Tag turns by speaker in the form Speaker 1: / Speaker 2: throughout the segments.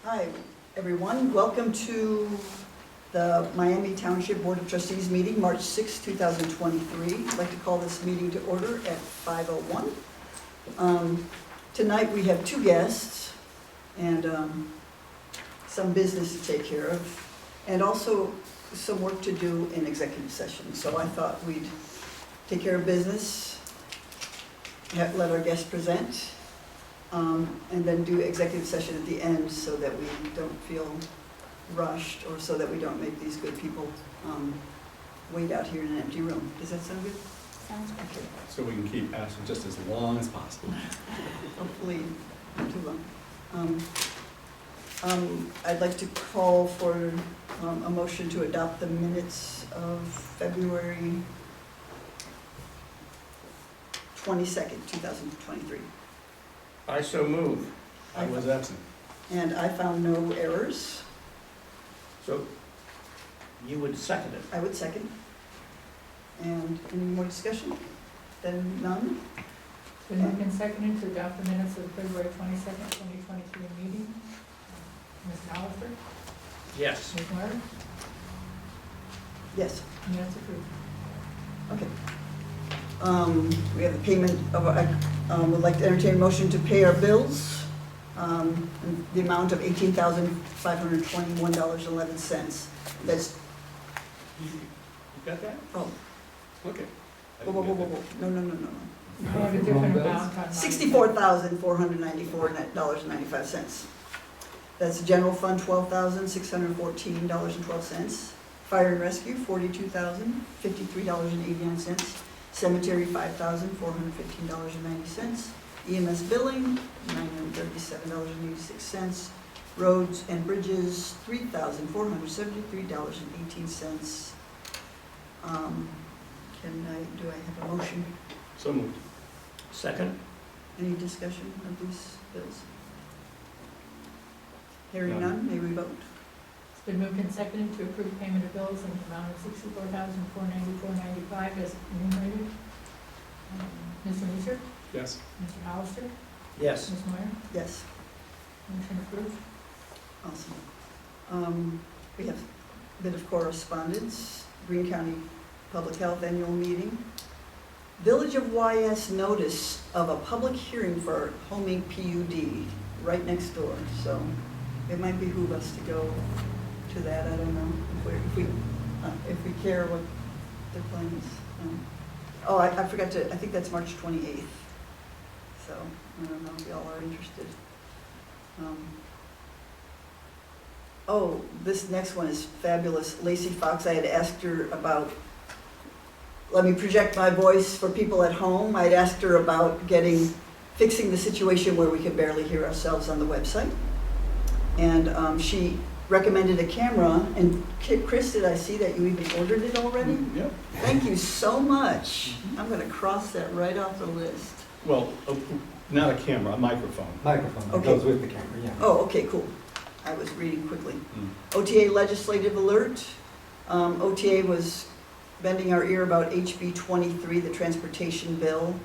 Speaker 1: Hi, everyone. Welcome to the Miami Township Board of Trustees meeting, March 6, 2023. I'd like to call this meeting to order at 5:01. Tonight we have two guests and some business to take care of, and also some work to do in executive session. So I thought we'd take care of business, let our guests present, and then do executive session at the end so that we don't feel rushed, or so that we don't make these good people wait out here in an empty room. Does that sound good?
Speaker 2: Sounds good.
Speaker 1: Okay.
Speaker 3: So we can keep Ashland just as long as possible.
Speaker 1: Hopefully not too long. I'd like to call for a motion to adopt the minutes of February 22nd, 2023.
Speaker 4: I so move.
Speaker 3: I was absent.
Speaker 1: And I found no errors.
Speaker 4: So you would second it?
Speaker 1: I would second. And any more discussion? Then none?
Speaker 2: Been moved and seconded to adopt the minutes of the February 22nd, 2023 meeting. Ms. Hollister?
Speaker 4: Yes.
Speaker 2: Ms. Moore?
Speaker 1: Yes.
Speaker 2: Minutes approved.
Speaker 1: Okay. We have the payment of, I would like to entertain a motion to pay our bills, in the amount of $18,521.11. That's,
Speaker 3: You got that?
Speaker 1: oh,
Speaker 3: Okay.
Speaker 1: whoa, whoa, whoa, whoa, whoa, no.
Speaker 2: I have a different amount on mine.
Speaker 1: $64,494.95. That's general fund, $12,614.12. Fire and rescue, $42,053.89. Cemetery, $5,415.90. EMS billing, $937.86. Roads and bridges, $3,473.18. Do I have a motion?
Speaker 3: So moved.
Speaker 4: Second?
Speaker 1: Any discussion of these bills? Hearing
Speaker 3: None.
Speaker 1: none, may we vote?
Speaker 2: It's been moved and seconded to approve payment of bills in the amount of $64,494.95 as enumerated. Mr. Leisure?
Speaker 3: Yes.
Speaker 2: Mr. Hollister?
Speaker 4: Yes.
Speaker 2: Ms. Moore?
Speaker 1: Yes,
Speaker 2: Motion approved.
Speaker 1: awesome. We have a bit of correspondence. Greene County Public Health Annual Meeting. Village of YS notice of a public hearing for homing PUD right next door. So it might behoove us to go to that. I don't know if we care what their plans. Oh, I forgot to, I think that's March 28th. So I don't know if y'all are interested. Oh, this next one is fabulous. Lacey Fox, I had asked her about, let me project my voice for people at home. I'd asked her about fixing the situation where we could barely hear ourselves on the website. And she recommended a camera. And Chris, did I see that you even ordered it already?
Speaker 3: Yep.
Speaker 1: Thank you so much. I'm going to cross that right off the list.
Speaker 3: Well, not a camera, a microphone.
Speaker 5: Microphone, that
Speaker 1: Okay.
Speaker 5: goes with the camera, yeah.
Speaker 1: Oh, okay, cool. I was reading quickly.
Speaker 3: Mm.
Speaker 1: OTA legislative alert. OTA was bending our ear about HB 23, the transportation bill.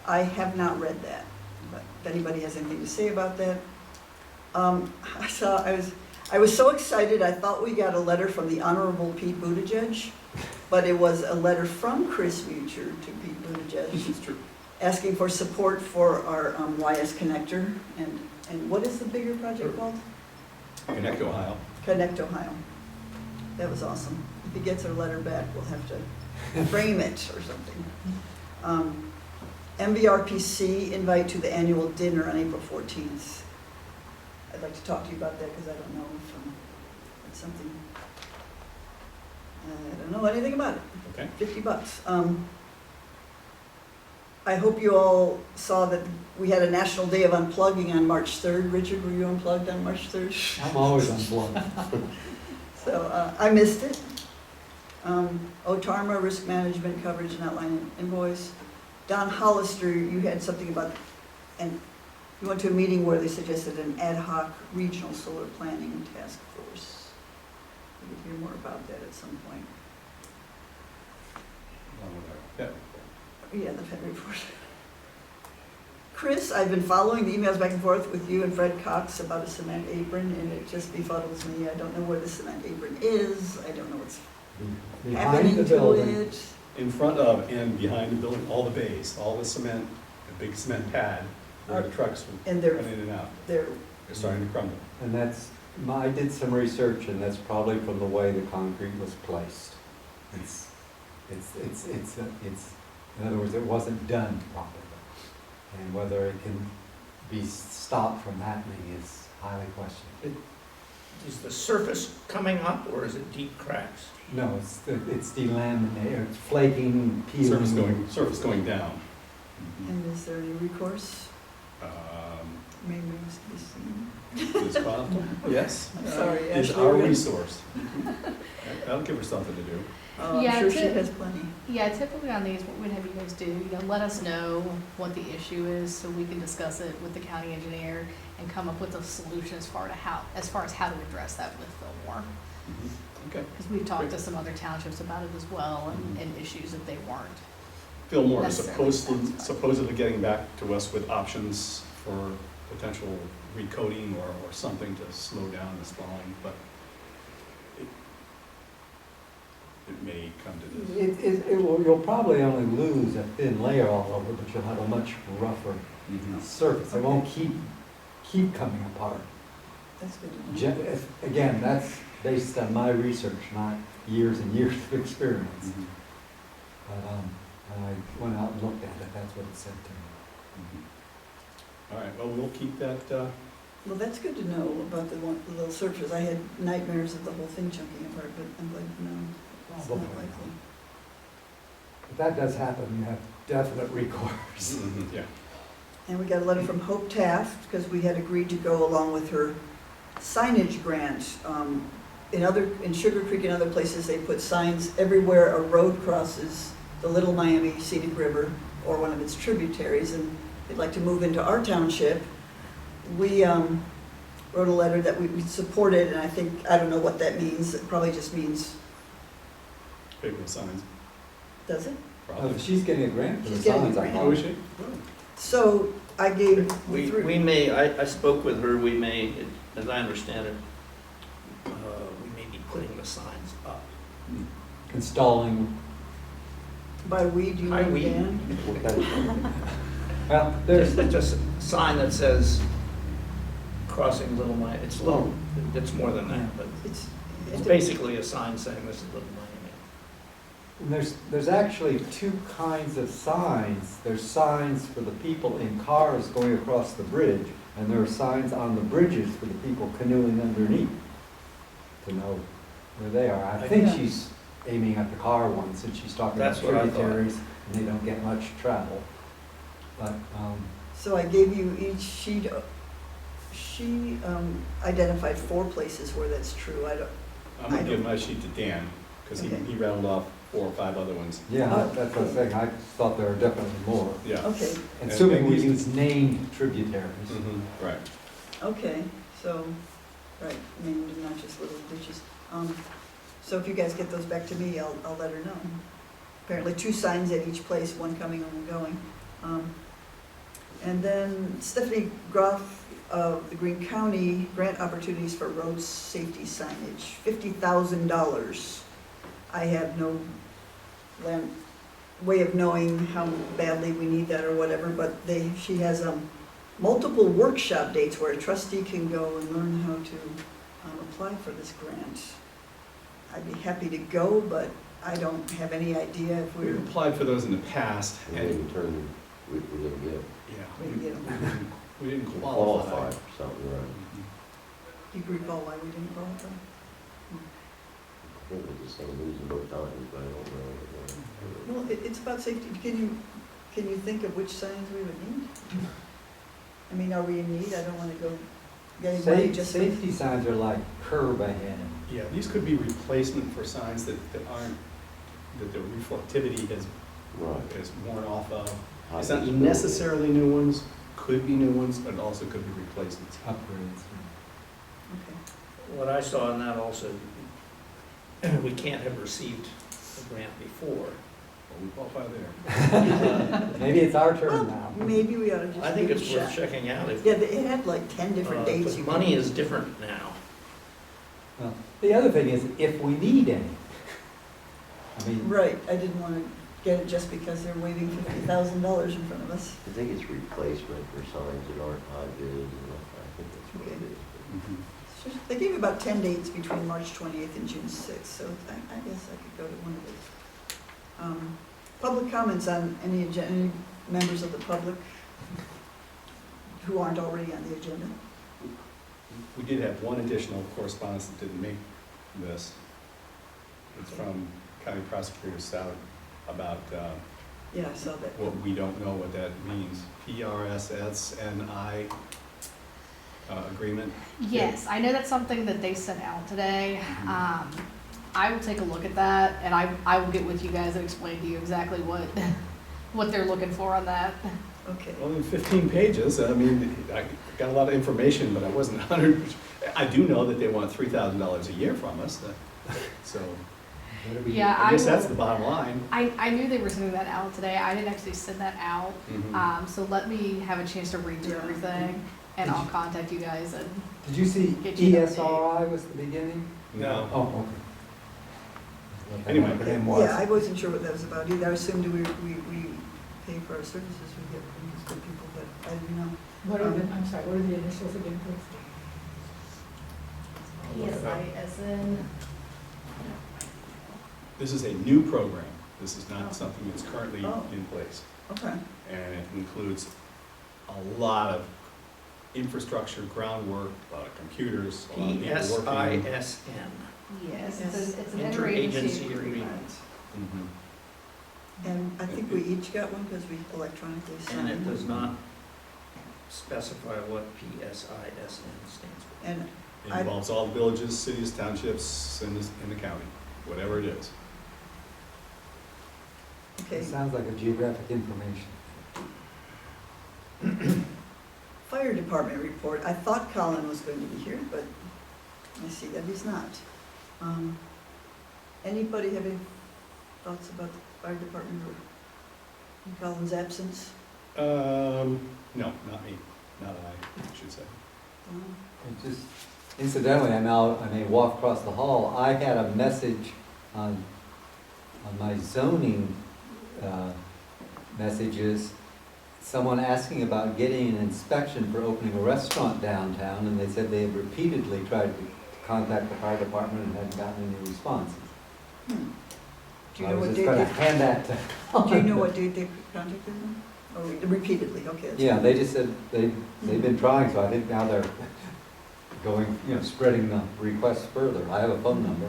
Speaker 1: I have not read that, but if anybody has anything to say about that. I was so excited, I thought we got a letter from the Honorable Pete Buttigieg, but it was a letter from Chris Mucher to Pete Buttigieg,
Speaker 3: It's true.
Speaker 1: asking for support for our YS connector. And what is the bigger project called?
Speaker 3: Connect Ohio.
Speaker 1: Connect Ohio. That was awesome. If he gets our letter back, we'll have to frame it or something. MVRPC invite to the annual dinner on April 14th. I'd like to talk to you about that because I don't know if it's something, I don't know anything about it.
Speaker 3: Okay.
Speaker 1: $50. I hope you all saw that we had a National Day of Unplugging on March 3rd. Richard, were you unplugged on March 3rd?
Speaker 5: I'm always unplugged.
Speaker 1: So I missed it. OTARMA, risk management coverage and outline invoice. Don Hollister, you had something about, and you went to a meeting where they suggested an ad hoc regional solar planning task force. We could hear more about that at some point.
Speaker 3: Yeah.
Speaker 1: Yeah, the Fed report. Chris, I've been following the emails back and forth with you and Fred Cox about a cement apron, and it just befuddles me. I don't know where the cement apron is, I don't know what's
Speaker 5: Behind
Speaker 1: happening
Speaker 5: the
Speaker 1: to
Speaker 5: building.
Speaker 1: it.
Speaker 3: In front of and behind the building, all the bays, all the cement, the big cement pad, where the trucks
Speaker 1: And
Speaker 3: run in and out,
Speaker 1: they're,
Speaker 3: they're starting to crumble.
Speaker 5: And I did some research, and that's probably from the way the concrete was placed. In other words, it wasn't done properly. And whether it can be stopped from happening is highly questionable.
Speaker 4: Is the surface coming up or is it deep cracks?
Speaker 5: No, it's delaminated, it's flaking, peeling.
Speaker 3: Surface going down.
Speaker 1: and is there any recourse? May remains to be seen.
Speaker 3: This problem, yes.
Speaker 1: I'm sorry,
Speaker 3: Is
Speaker 1: Ashley,
Speaker 3: our
Speaker 1: we're gonna-
Speaker 3: resource. That'll give her something to do.
Speaker 1: Oh, I'm
Speaker 6: Yeah,
Speaker 1: sure she
Speaker 6: to-
Speaker 1: has plenty.
Speaker 6: Yeah, typically on these, what we'd have you guys do, let us know what the issue is so we can discuss it with the county engineer and come up with a solution as far as how to address that with Fillmore.
Speaker 3: Okay.
Speaker 6: Because we've talked to some other townships about it as well and issues that they weren't.
Speaker 3: Fillmore is
Speaker 6: Necessarily satisfied.
Speaker 3: supposedly getting back to us with options for potential recoating or something to slow down this falling, but it may come to this.
Speaker 5: You'll probably only lose a thin layer all over, but you'll have a much rougher surface. It won't keep coming apart.
Speaker 1: That's good to know.
Speaker 5: Again, that's based on my research, not years and years of experience.
Speaker 3: Mhm.
Speaker 5: But when I went out and looked at it, that's what it said to me.
Speaker 3: All right, well, we'll keep that,
Speaker 1: Well, that's good to know about the little surface. I had nightmares of the whole thing chunking apart, but I'm glad to know it's not
Speaker 5: Probably.
Speaker 1: likely.
Speaker 5: If that does happen, you have definite recourse.
Speaker 3: yeah.
Speaker 1: And we got a letter from Hope Taft, because we had agreed to go along with her signage grant. In Sugar Creek and other places, they put signs everywhere a road crosses the Little Miami Scenic River or one of its tributaries, and they'd like to move into our township. We wrote a letter that we supported, and I don't know what that means. It probably just means,
Speaker 3: Big signs,
Speaker 1: does it?
Speaker 3: probably.
Speaker 5: She's getting a grant for the
Speaker 1: She's getting a
Speaker 5: signs, I
Speaker 1: grant.
Speaker 3: Oh,
Speaker 5: know.
Speaker 3: is she?
Speaker 1: So I gave
Speaker 4: We
Speaker 1: three.
Speaker 4: may, I spoke with her, we may, as I understand it, we may be putting the signs up.
Speaker 5: Installing,
Speaker 1: By we, do you
Speaker 4: By
Speaker 1: mean
Speaker 4: we.
Speaker 1: Dan?
Speaker 5: well, there's,
Speaker 4: Just a sign that says crossing Little Miami, it's little, it's more than that, but
Speaker 1: It's
Speaker 4: basically a sign saying this is Little Miami.
Speaker 5: there's actually two kinds of signs. There's signs for the people in cars going across the bridge, and there are signs on the bridges for the people canoeing underneath to know where they are. I think
Speaker 1: Yeah.
Speaker 5: she's aiming at the car one, since she's talking about
Speaker 4: That's what I thought.
Speaker 5: tributaries, and they don't get much travel. But,
Speaker 1: So I gave you each sheet. She identified 4 places where that's true.
Speaker 3: I'm gonna give my sheet to Dan, because
Speaker 1: Okay.
Speaker 3: he rattled off 4 or 5 other ones.
Speaker 5: yeah,
Speaker 1: Oh.
Speaker 5: that's what I'm saying. I thought there were definitely more.
Speaker 3: Yeah.
Speaker 1: Okay,
Speaker 5: Assuming we
Speaker 3: these-
Speaker 5: use named tributaries.
Speaker 3: Right.
Speaker 1: okay, so, right, named and not just little ditches. So if you guys get those back to me, I'll let her know. Apparently 2 signs at each place, one coming, one going. And then Stephanie Groff of the Greene County Grant Opportunities for Road Safety Signage, $50,000. I have no way of knowing how badly we need that or whatever, but she has multiple workshop dates where a trustee can go and learn how to apply for this grant. I'd be happy to go, but I don't have any idea if
Speaker 3: We've
Speaker 1: we're,
Speaker 3: applied for those in the past,
Speaker 7: We
Speaker 3: and,
Speaker 7: didn't turn, we didn't get,
Speaker 3: yeah, we didn't
Speaker 7: qualify
Speaker 3: qualify.
Speaker 7: for something, right?
Speaker 1: do you recall why we didn't qualify?
Speaker 7: I think we just had to lose them both times, but I don't know.
Speaker 1: Well, it's about safety. Can you think of which signs we would need? I mean, are we in need? I don't want to go getting money just.
Speaker 5: Safety signs are like curb ahead.
Speaker 3: Yeah, these could be replacement for signs that aren't, that the reflectivity
Speaker 7: Right.
Speaker 3: is worn off of.
Speaker 7: High
Speaker 3: It's not
Speaker 7: visibility.
Speaker 3: necessarily new ones, could be new ones, but also could be replacements.
Speaker 5: Upgrades.
Speaker 1: Okay.
Speaker 4: What I saw in that also, we can't have received a grant before,
Speaker 3: Well, we qualify there.
Speaker 5: Maybe it's our
Speaker 1: Well,
Speaker 5: turn now.
Speaker 1: maybe we ought to just
Speaker 4: I think
Speaker 1: give it
Speaker 4: it's
Speaker 1: a
Speaker 4: worth
Speaker 1: shot.
Speaker 4: checking out if,
Speaker 1: Yeah, it had like 10 different dates.
Speaker 4: because
Speaker 1: you
Speaker 4: money
Speaker 1: could-
Speaker 4: is different now.
Speaker 5: Well, the other thing is, if we need any. I mean,
Speaker 1: Right, I didn't want to get it just because they're waving $50,000 in front of us.
Speaker 7: I think it's replacement for signs that aren't high vis, and I think that's what it
Speaker 1: Okay.
Speaker 7: is.
Speaker 3: Mhm.
Speaker 1: It's just- They gave about 10 dates between March 28th and June 6th, so I guess I could go to one of those. Public comments on any members of the public who aren't already on the agenda?
Speaker 3: We did have one additional correspondence that didn't make this. It's from County Prosecutor Stout about
Speaker 1: Yeah, I saw that.
Speaker 3: what we don't know what that means. PRSSNI agreement.
Speaker 6: Yes, I know that's something that they sent out today.
Speaker 3: Mhm.
Speaker 6: I will take a look at that, and I will get with you guys and explain to you exactly what they're looking for on that.
Speaker 1: Okay.
Speaker 3: Well, in 15 pages, I mean, I got a lot of information, but I wasn't 100. I do know that they want $3,000 a year from us, so
Speaker 5: better be-
Speaker 6: Yeah,
Speaker 3: I guess that's
Speaker 6: will-
Speaker 3: the bottom line.
Speaker 6: I knew they were sending that out today. I didn't actually send that out.
Speaker 3: Mhm.
Speaker 6: So let me have a chance to read through
Speaker 1: Yeah.
Speaker 6: everything, and I'll contact you guys and,
Speaker 5: Did you see
Speaker 6: Get you an
Speaker 5: ESRI was the beginning?
Speaker 3: No.
Speaker 5: Oh, okay. What that
Speaker 3: Anyway.
Speaker 5: acronym was.
Speaker 1: Yeah, I wasn't sure what that was about either. I assumed we pay for our services we get from these good people, but I didn't know.
Speaker 2: What are the, I'm sorry, what are the initials again, please?
Speaker 6: PSISN.
Speaker 3: This is a new program. This is not something that's currently
Speaker 1: Oh.
Speaker 3: in place.
Speaker 1: Okay.
Speaker 3: And it includes a lot of infrastructure, groundwork, a lot of computers, a lot of people working.
Speaker 4: PSISN.
Speaker 6: Yes,
Speaker 1: Yes.
Speaker 6: it's an
Speaker 4: Interagency
Speaker 6: interagency
Speaker 4: agreement.
Speaker 6: agreement.
Speaker 3: Mhm.
Speaker 1: And I think we each got one because we electronically signed.
Speaker 4: And it does not specify what PSISN stands for.
Speaker 1: And
Speaker 3: It
Speaker 1: I-
Speaker 3: involves all the villages, cities, townships in the county, whatever it is.
Speaker 1: Okay,
Speaker 5: It sounds like a geographic information.
Speaker 1: fire department report. I thought Colin was going to be here, but I see that he's not. Anybody have any thoughts about the fire department or in Colin's absence?
Speaker 3: No, not me, not I should say.
Speaker 5: It just, incidentally, I may walk across the hall, I had a message on my zoning messages, someone asking about getting an inspection for opening a restaurant downtown, and they said they had repeatedly tried to contact the fire department and hadn't gotten any responses.
Speaker 1: Hmm. Do you
Speaker 5: I
Speaker 1: know
Speaker 5: was
Speaker 1: what
Speaker 5: just
Speaker 1: date
Speaker 5: gonna
Speaker 1: they,
Speaker 5: hand that to
Speaker 1: do you know what date they contacted them? Or repeatedly, okay. that's
Speaker 5: Yeah,
Speaker 1: fine.
Speaker 5: they just said they've been trying, so I think now they're going, spreading the request further. I have a phone number.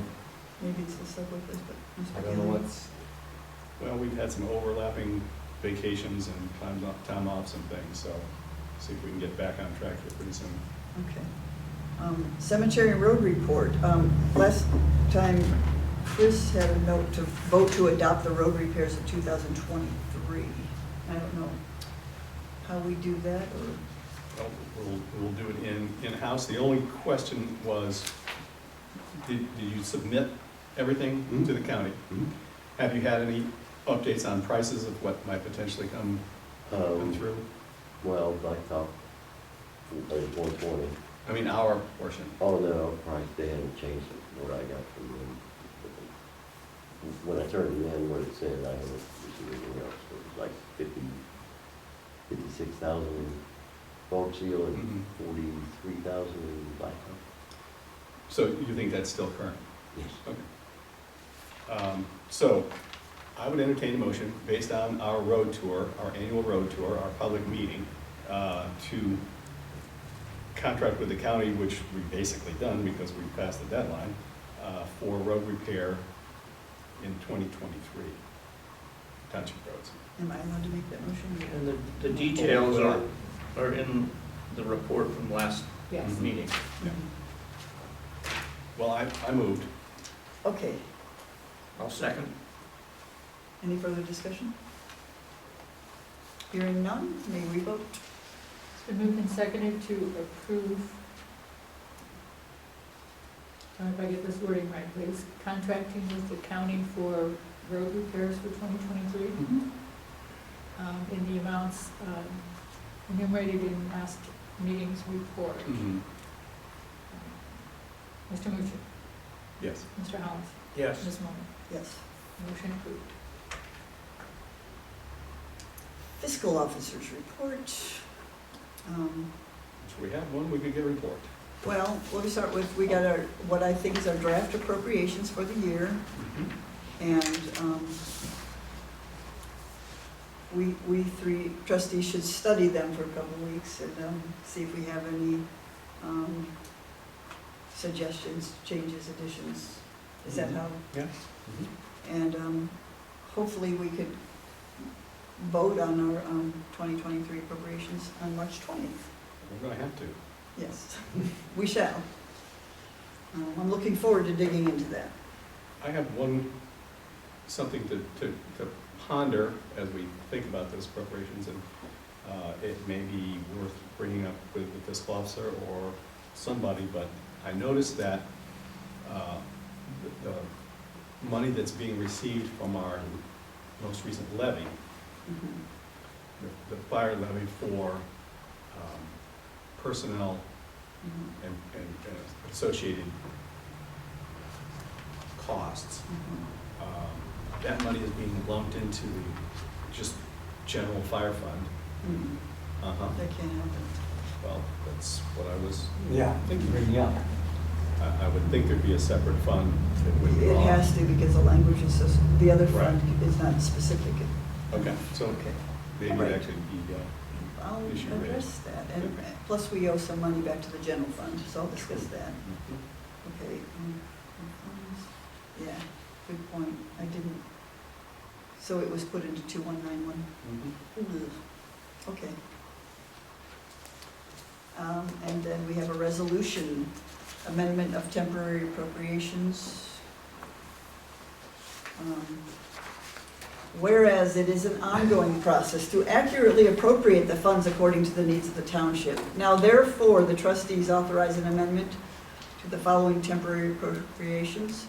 Speaker 1: Maybe it's the subway place, but.
Speaker 5: I don't know what's,
Speaker 3: Well, we've had some overlapping vacations and time offs and things, so see if we can get back on track here pretty soon.
Speaker 1: Okay. Cemetery and road report. Last time, Chris had a note to vote to adopt the road repairs of 2023. I don't know how we do that, or,
Speaker 3: Well, we'll do it in-house. The only question was, did you submit everything to the county?
Speaker 7: Mhm.
Speaker 3: Have you had any updates on prices of what might potentially come through?
Speaker 7: Well, blacktop, there's 120.
Speaker 3: I mean, our portion.
Speaker 7: Oh, no, price, they haven't changed what I got from them. When I turned it in, what it said, I haven't received anything else. It was like 56,000 bulk seal and
Speaker 3: Mhm.
Speaker 7: 43,000 in blacktop.
Speaker 3: So you think that's still current?
Speaker 7: Yes.
Speaker 3: So I would entertain a motion based on our road tour, our annual road tour, our public meeting, to contract with the county, which we've basically done because we've passed the deadline, for road repair in 2023, township roads.
Speaker 1: am I allowed to make that motion?
Speaker 4: And the details are in the report from last
Speaker 2: Yes.
Speaker 3: Mhm.
Speaker 4: meeting.
Speaker 1: Mhm.
Speaker 3: Well, I moved.
Speaker 1: Okay,
Speaker 4: I'll second.
Speaker 1: any further discussion? Hearing none, may we vote?
Speaker 2: It's been moved and seconded to approve, if I get this wording right, please, contracting with the county for road repairs for 2023 in the amounts enumerated in last meeting's report. Mr. Mucci?
Speaker 3: Yes.
Speaker 2: Mr. Hollis?
Speaker 4: Yes.
Speaker 2: Ms. Moore?
Speaker 1: Yes.
Speaker 2: Motion approved.
Speaker 1: Fiscal officer's report.
Speaker 3: So we have one, we could get a report.
Speaker 1: Well, let me start with, we got our, what I think is our draft appropriations for the year. And we three trustees should study them for a couple of weeks and see if we have any suggestions, changes, additions. Is that how?
Speaker 3: Yeah.
Speaker 1: And hopefully we could vote on our 2023 appropriations on March 20th.
Speaker 3: We're gonna have to.
Speaker 1: Yes, we shall. I'm looking forward to digging into that.
Speaker 3: I have something to ponder as we think about those appropriations, and it may be worth bringing up with the fiscal officer or somebody, but I noticed that the money that's being received from our most recent levy, the fire levy for personnel and associated costs, that money is being lumped into the just general fire fund.
Speaker 1: That can't happen.
Speaker 3: Well, that's what I was
Speaker 5: Yeah,
Speaker 3: thinking.
Speaker 5: bring up.
Speaker 3: I would think there'd be a separate fund that would be
Speaker 1: It
Speaker 3: on.
Speaker 1: has to, because the language is, the other
Speaker 3: Right.
Speaker 1: fund is not specific.
Speaker 3: Okay, so
Speaker 1: Okay.
Speaker 3: maybe
Speaker 1: Right.
Speaker 3: it actually be,
Speaker 1: I'll
Speaker 3: Issue
Speaker 1: address that, and plus we owe some money back to the general fund, so I'll discuss that. Okay. Yeah, good point, I didn't, so it was put into 2191. Okay. And then we have a resolution, amendment of temporary appropriations. Whereas it is an ongoing process to accurately appropriate the funds according to the needs of the township. Now therefore, the trustees authorize an amendment to the following temporary appropriations.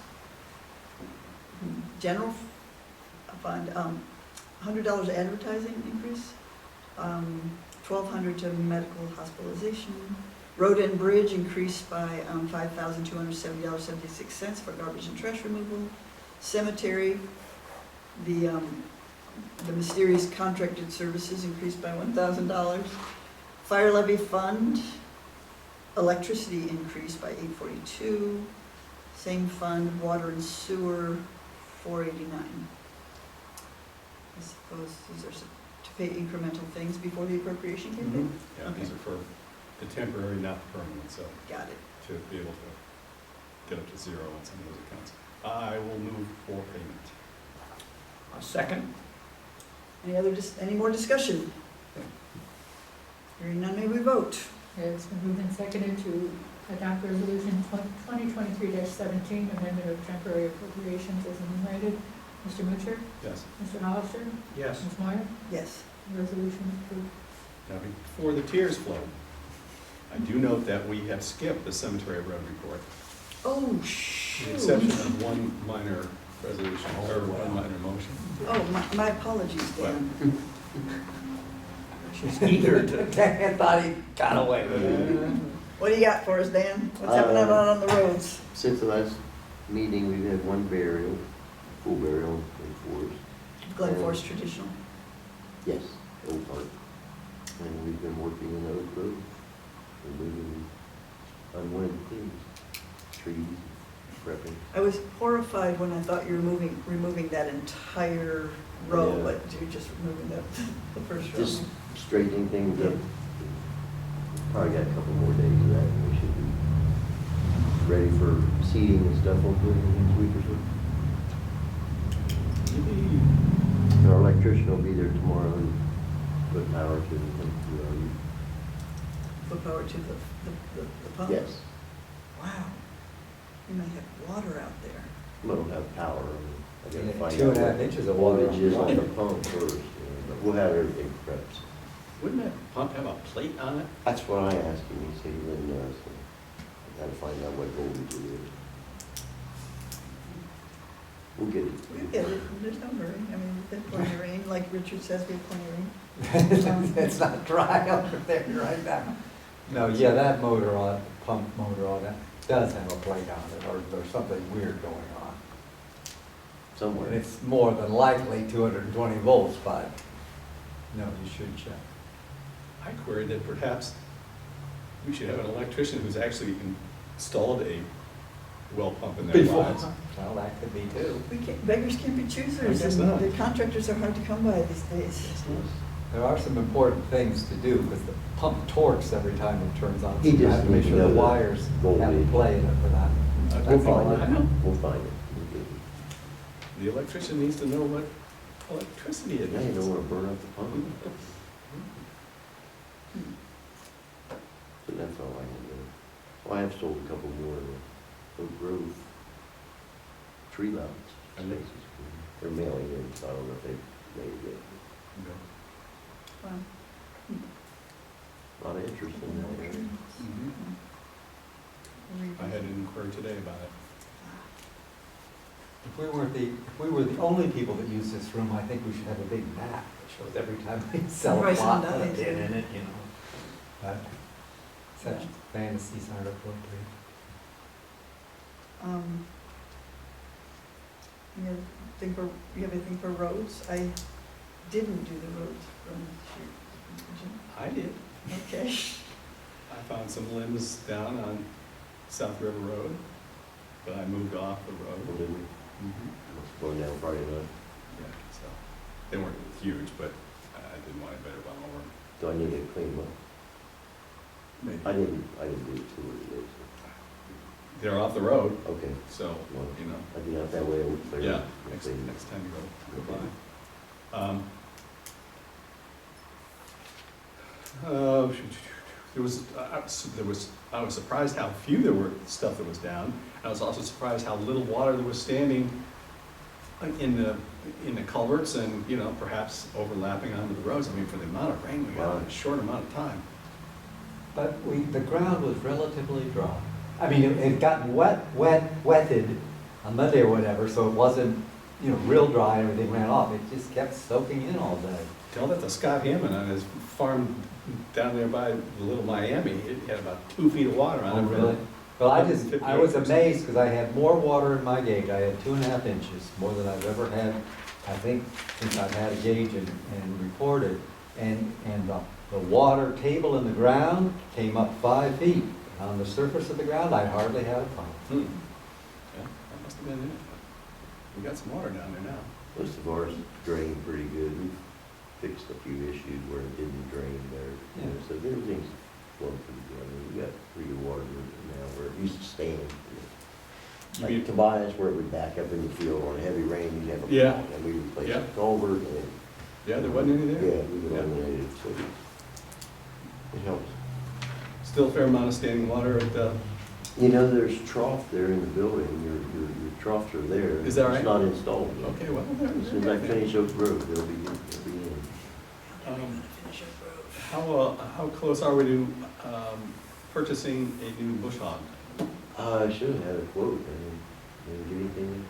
Speaker 1: General fund, $100 advertising increase, $1,200 to medical hospitalization. Road and bridge increased by $5,270.76 for garbage and trash removal. Cemetery, the mysterious contracted services increased by $1,000. Fire levy fund, electricity increased by $842. Same fund, water and sewer, $489. I suppose these are to pay incremental things before the appropriation came in?
Speaker 3: yeah, these are for the temporary, not the permanent, so
Speaker 1: Got it.
Speaker 3: to be able to get up to zero on some of those accounts. I will move for payment.
Speaker 4: A second?
Speaker 1: Any more discussion? Hearing none, may we vote?
Speaker 2: It's been moved and seconded to adopt resolution 2023-17, amendment of temporary appropriations as enumerated. Mr. Mutcher?
Speaker 3: Yes.
Speaker 2: Mr. Hollister?
Speaker 4: Yes.
Speaker 2: Ms. Moyer?
Speaker 1: Yes.
Speaker 2: Resolution approved.
Speaker 3: Now, before the tears flow, I do note that we have skipped the cemetery road report,
Speaker 1: Oh,
Speaker 3: with the
Speaker 1: shoot.
Speaker 3: exception of one minor resolution, or one minor motion.
Speaker 1: Oh, my apologies, Dan.
Speaker 4: She's eager to.
Speaker 5: I thought he got away with it.
Speaker 1: What do you got for us, Dan? What's happening out on the roads?
Speaker 7: Since the last meeting, we've had one burial, full burial in Forest.
Speaker 1: Glen Forest Traditional.
Speaker 7: Yes, Old Park. And we've been working in Oak Road, removing unwanted things, trees, prepping.
Speaker 1: I was horrified when I thought you were removing that entire row,
Speaker 7: Yeah.
Speaker 1: but you're just removing the first row.
Speaker 7: Just straightening things up. Probably got a couple more days of that, and we should be ready for seeding and stuff hopefully in the next week or so. And our electrician will be there tomorrow and put power to the
Speaker 1: Put power to the pump?
Speaker 7: Yes,
Speaker 1: Wow. You might have water out there.
Speaker 7: we'll have power. I gotta
Speaker 5: Yeah,
Speaker 7: find
Speaker 5: 2.5
Speaker 7: out what
Speaker 5: inches of water on
Speaker 7: voltage is
Speaker 5: the
Speaker 7: on the
Speaker 5: pump.
Speaker 7: pump first, but we'll have everything prepped.
Speaker 3: Wouldn't that pump have a plate on it?
Speaker 7: That's what I asked him, he said he didn't know, so I gotta find out what voltage it is. We'll get it.
Speaker 1: We get it, there's no hurry, I mean, we've had plenty of rain, like Richard says, we have plenty of rain.
Speaker 5: It's not dry over there right now. No, yeah, that motor on, pump motor on that does have a plate on it, or there's something weird going on.
Speaker 7: Somewhere.
Speaker 5: And it's more than likely 220 volts, but no, you should check.
Speaker 3: I queried that perhaps we should have an electrician who's actually installed a well pump in their lives.
Speaker 5: Well, that could be too.
Speaker 1: Beggars can't be
Speaker 3: I
Speaker 1: choosers,
Speaker 3: guess
Speaker 1: and
Speaker 3: not.
Speaker 1: the contractors are hard to come by these days.
Speaker 5: There are some important things to do, because the pump torques every time it turns on. So
Speaker 7: He
Speaker 5: you
Speaker 7: just
Speaker 5: have to make
Speaker 7: needs to
Speaker 5: sure the
Speaker 7: know the
Speaker 5: wires have a
Speaker 7: voltage.
Speaker 5: play in it for that.
Speaker 3: We'll
Speaker 5: That's all
Speaker 7: find
Speaker 5: I
Speaker 7: it.
Speaker 5: know.
Speaker 7: We'll find it. We'll get it.
Speaker 3: The electrician needs to know what electricity it
Speaker 7: Now you
Speaker 3: is.
Speaker 7: don't wanna burn up the pump. So that's all I can do. Well, I have sold a couple more of the Oak Grove tree lots spaces. They're mailing in, so I don't know if they've made it yet.
Speaker 1: Wow.
Speaker 7: A lot of interest in that area.
Speaker 3: I had an inquiry today about it.
Speaker 5: If we were the only people that use this room, I think we should have a big map that shows every time we sell a
Speaker 1: Price
Speaker 5: plot,
Speaker 1: on
Speaker 5: put a
Speaker 1: dice,
Speaker 5: pin
Speaker 1: yeah.
Speaker 5: in it, you know. But such fantasies aren't appropriate.
Speaker 1: You have anything for roads? I didn't do the roads from this year.
Speaker 3: I did.
Speaker 1: Okay.
Speaker 3: I found some limbs down on South River Road, but I moved off the
Speaker 7: Well,
Speaker 3: road.
Speaker 7: did we? Going down Friday night.
Speaker 3: Yeah, so, they weren't huge, but I didn't want it better run over.
Speaker 7: Do I need to clean them up?
Speaker 3: Maybe.
Speaker 7: I didn't do it too early,
Speaker 3: They're off the road,
Speaker 7: so, okay.
Speaker 3: so,
Speaker 7: Well,
Speaker 3: you know,
Speaker 7: I'll get out that way, we'll clear
Speaker 3: yeah,
Speaker 7: it.
Speaker 3: next
Speaker 7: Clean.
Speaker 3: time you go
Speaker 7: Okay.
Speaker 3: by. I was surprised how few there were stuff that was down. I was also surprised how little water there was standing in the culverts and, you know, perhaps overlapping onto the roads. I mean, for the amount of rain we got in a short amount of time.
Speaker 5: But the ground was relatively dry. I mean, it had gotten wetted on Monday or whatever, so it wasn't, you know, real dry, everything ran off. It just kept soaking in all day.
Speaker 3: Tell that to Scott Hammond on his farm down there by the Little Miami. It had about 2 feet of water on it.
Speaker 5: Oh, really? Well, I was
Speaker 3: 50
Speaker 5: amazed because I had more water in my gauge. I had 2.5 inches, more than I've ever had, I think, since I've had a gauge and recorded. And the water table in the ground came up 5 feet. On the surface of the ground, I hardly had a pump.
Speaker 3: Yeah, that must have been it. We got some water down there now.
Speaker 7: Most of ours drained pretty good. We've fixed a few issues where it didn't drain there. You know, so everything's flowing pretty good. I mean, we got pretty good water now where it used to stand.
Speaker 3: You
Speaker 7: Like
Speaker 3: mean-
Speaker 7: Tobias, where it would back up in the field on a heavy rain, you'd have a
Speaker 3: Yeah.
Speaker 7: block, and we replaced
Speaker 3: Yeah.
Speaker 7: the culvert and.
Speaker 3: Yeah, there wasn't any there?
Speaker 7: Yeah, we eliminated it, so it helps.
Speaker 3: Still a fair amount of standing water at the,
Speaker 7: You know, there's trough there in the building, your troughs are there.
Speaker 3: Is that right?
Speaker 7: It's not installed yet.
Speaker 3: okay, well.
Speaker 7: As soon as I finish Oak Grove, they'll be in.
Speaker 3: How close are we to purchasing a new bush hog?
Speaker 7: I should have had a quote, didn't get anything.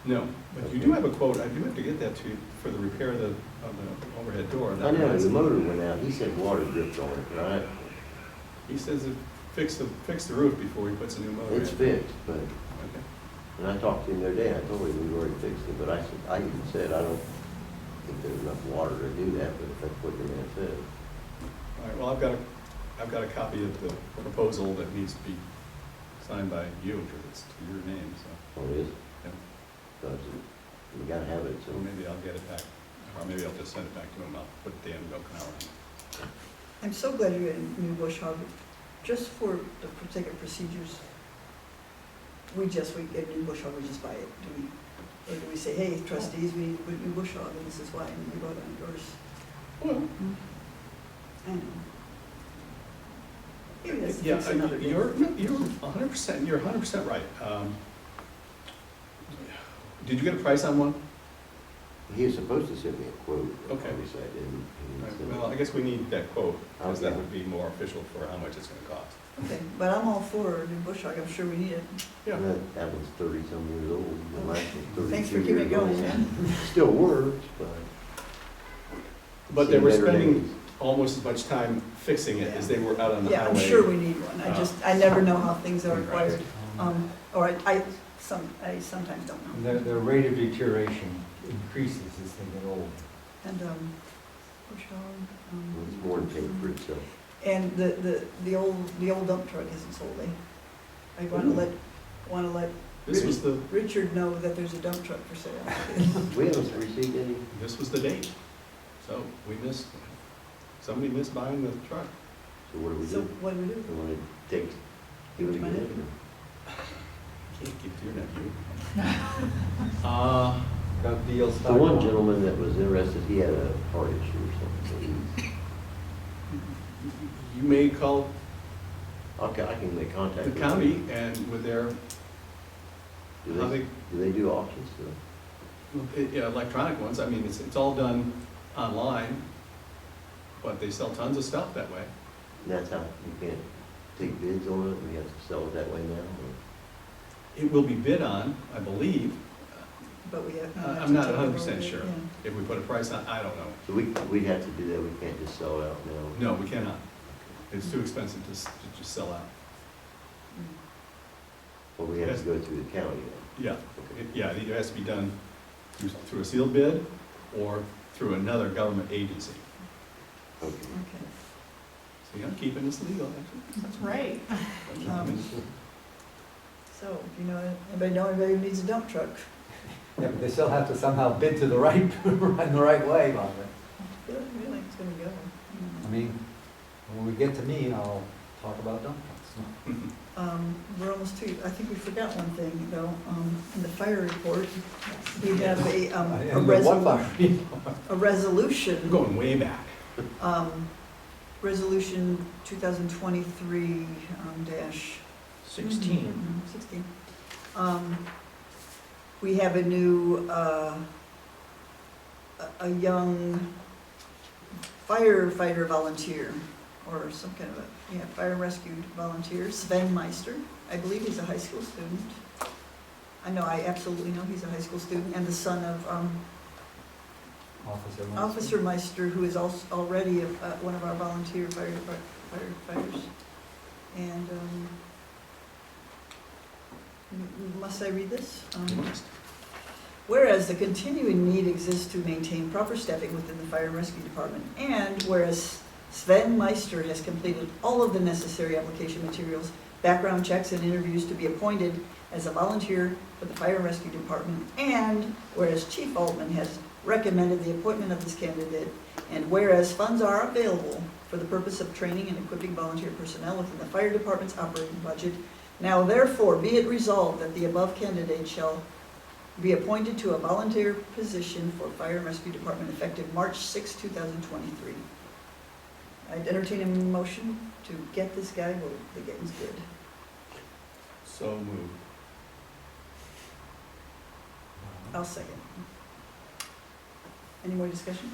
Speaker 3: No, but you do have a quote. I do have to get that to you for the repair of the overhead door.
Speaker 7: I know, the motor went out, he said water dripped on it, right?
Speaker 3: He says it fix the roof before he puts a new motor in.
Speaker 7: It's fixed, but,
Speaker 3: Okay.
Speaker 7: and I talked to him the other day, I told him we've already fixed it, but I even said, I don't think there's enough water to do that, but if that's what the man said.
Speaker 3: All right, well, I've got a copy of the proposal that needs to be signed by you, because it's to your name, so,
Speaker 7: Oh, it is?
Speaker 3: yeah.
Speaker 7: Because we gotta have it,
Speaker 3: So
Speaker 7: so.
Speaker 3: maybe I'll get it back, or maybe I'll just send it back to him. I'll put Dan Gokenhour on it.
Speaker 1: I'm so glad you got a new bush hog. Just for the sake of procedures, we get a new bush hog, we just buy it. Or do we say, hey, trustees, we need a new bush hog, and this is why, and we vote on yours?
Speaker 3: Well,
Speaker 1: I know. Maybe that's
Speaker 3: yeah,
Speaker 1: fix another day.
Speaker 3: you're 100% right. Did you get a price on one?
Speaker 7: He was supposed to send me a quote, but
Speaker 3: Okay.
Speaker 7: obviously I didn't. He
Speaker 3: Right,
Speaker 7: sent
Speaker 3: well, I guess we need that quote, because that
Speaker 7: Okay.
Speaker 3: would be more official for how much it's gonna cost.
Speaker 1: Okay, but I'm all for a new bush hog, I'm sure we need it.
Speaker 3: Yeah.
Speaker 7: That one's 30-some years old, the last one's 32
Speaker 1: Thanks for keeping it
Speaker 7: years old.
Speaker 1: going, man.
Speaker 7: Still works, but.
Speaker 3: But they were
Speaker 7: seen better
Speaker 3: spending
Speaker 7: days.
Speaker 3: almost as much time fixing it as they were out on the
Speaker 1: Yeah,
Speaker 3: highway.
Speaker 1: I'm sure we need one, I never know how things are
Speaker 3: Right.
Speaker 1: acquired, or I sometimes don't know.
Speaker 5: Their rate of deterioration increases as they get older.
Speaker 1: And, bush hog,
Speaker 7: It's more than paid for itself.
Speaker 1: and the old dump truck isn't sold, eh? I wanna let
Speaker 3: This was the,
Speaker 1: Richard know that there's a dump truck for sale.
Speaker 7: We haven't received any,
Speaker 3: this was the date. So we missed, somebody missed buying the truck.
Speaker 7: so what do we
Speaker 1: So
Speaker 7: do?
Speaker 1: what do we do?
Speaker 7: We want to take, give it
Speaker 1: To my
Speaker 7: again?
Speaker 1: nephew.
Speaker 3: Can't give it to your nephew.
Speaker 5: Got deals.
Speaker 7: The one gentleman that was interested, he had a heart issue or something, so
Speaker 3: You may call
Speaker 7: I can make contact
Speaker 3: the
Speaker 7: with
Speaker 3: county
Speaker 7: him.
Speaker 3: and with their,
Speaker 7: Do
Speaker 3: how
Speaker 7: they,
Speaker 3: they,
Speaker 7: do they do auctions still?
Speaker 3: yeah, electronic ones, I mean, it's all done online, but they sell tons of stuff that way.
Speaker 7: And that's how, you can't take bids on it, we have to sell it that way now? or-
Speaker 3: It will be bid on, I believe.
Speaker 1: But we have.
Speaker 3: I'm not
Speaker 1: to take it
Speaker 3: 100%
Speaker 1: over,
Speaker 3: sure.
Speaker 1: yeah.
Speaker 3: If we put a price on, I don't know.
Speaker 7: So we'd have to do that, we can't just sell it out now?
Speaker 3: No, we cannot. It's too expensive to just sell out.
Speaker 7: Or we have to go through the county then?
Speaker 3: Yeah,
Speaker 7: Okay.
Speaker 3: yeah, it either has to be done through a sealed bid or through another government agency.
Speaker 7: Okay.
Speaker 1: Okay.
Speaker 3: So you're keeping this legal, actually.
Speaker 6: That's right.
Speaker 1: So, you know, anybody who needs a dump truck?
Speaker 5: Yeah, but they still have to somehow bid to the right, in the right way on it.
Speaker 1: Good, really, it's gonna go.
Speaker 5: I mean, when we get to me, I'll talk about dump trucks.
Speaker 1: We're almost to, I think we forgot one thing, though, in the fire report, we have a
Speaker 5: And the one fire.
Speaker 1: resolution.
Speaker 3: We're going way back.
Speaker 1: Resolution 2023 dash.
Speaker 4: 16.
Speaker 1: 16. We have a new, a young firefighter volunteer, or some kind of a, fire rescue volunteer, Sven Meister. I believe he's a high school student. I absolutely know he's a high school student, and the son of Officer Meister, who is also already one of our volunteer firefighters. And, must I read this?
Speaker 3: You must.
Speaker 1: Whereas the continuing need exists to maintain proper staffing within the fire and rescue department, and whereas Sven Meister has completed all of the necessary application materials, background checks, and interviews to be appointed as a volunteer for the fire and rescue department, and whereas Chief Altman has recommended the appointment of this candidate, and whereas funds are available for the purpose of training and equipping volunteer personnel within the fire department's operating budget, now therefore be it resolved that the above candidate shall be appointed to a volunteer position for fire and rescue department effective March 6, 2023. I'd entertain a motion to get this guy while the getting's good.
Speaker 3: So moved.
Speaker 1: I'll second. Any more discussion?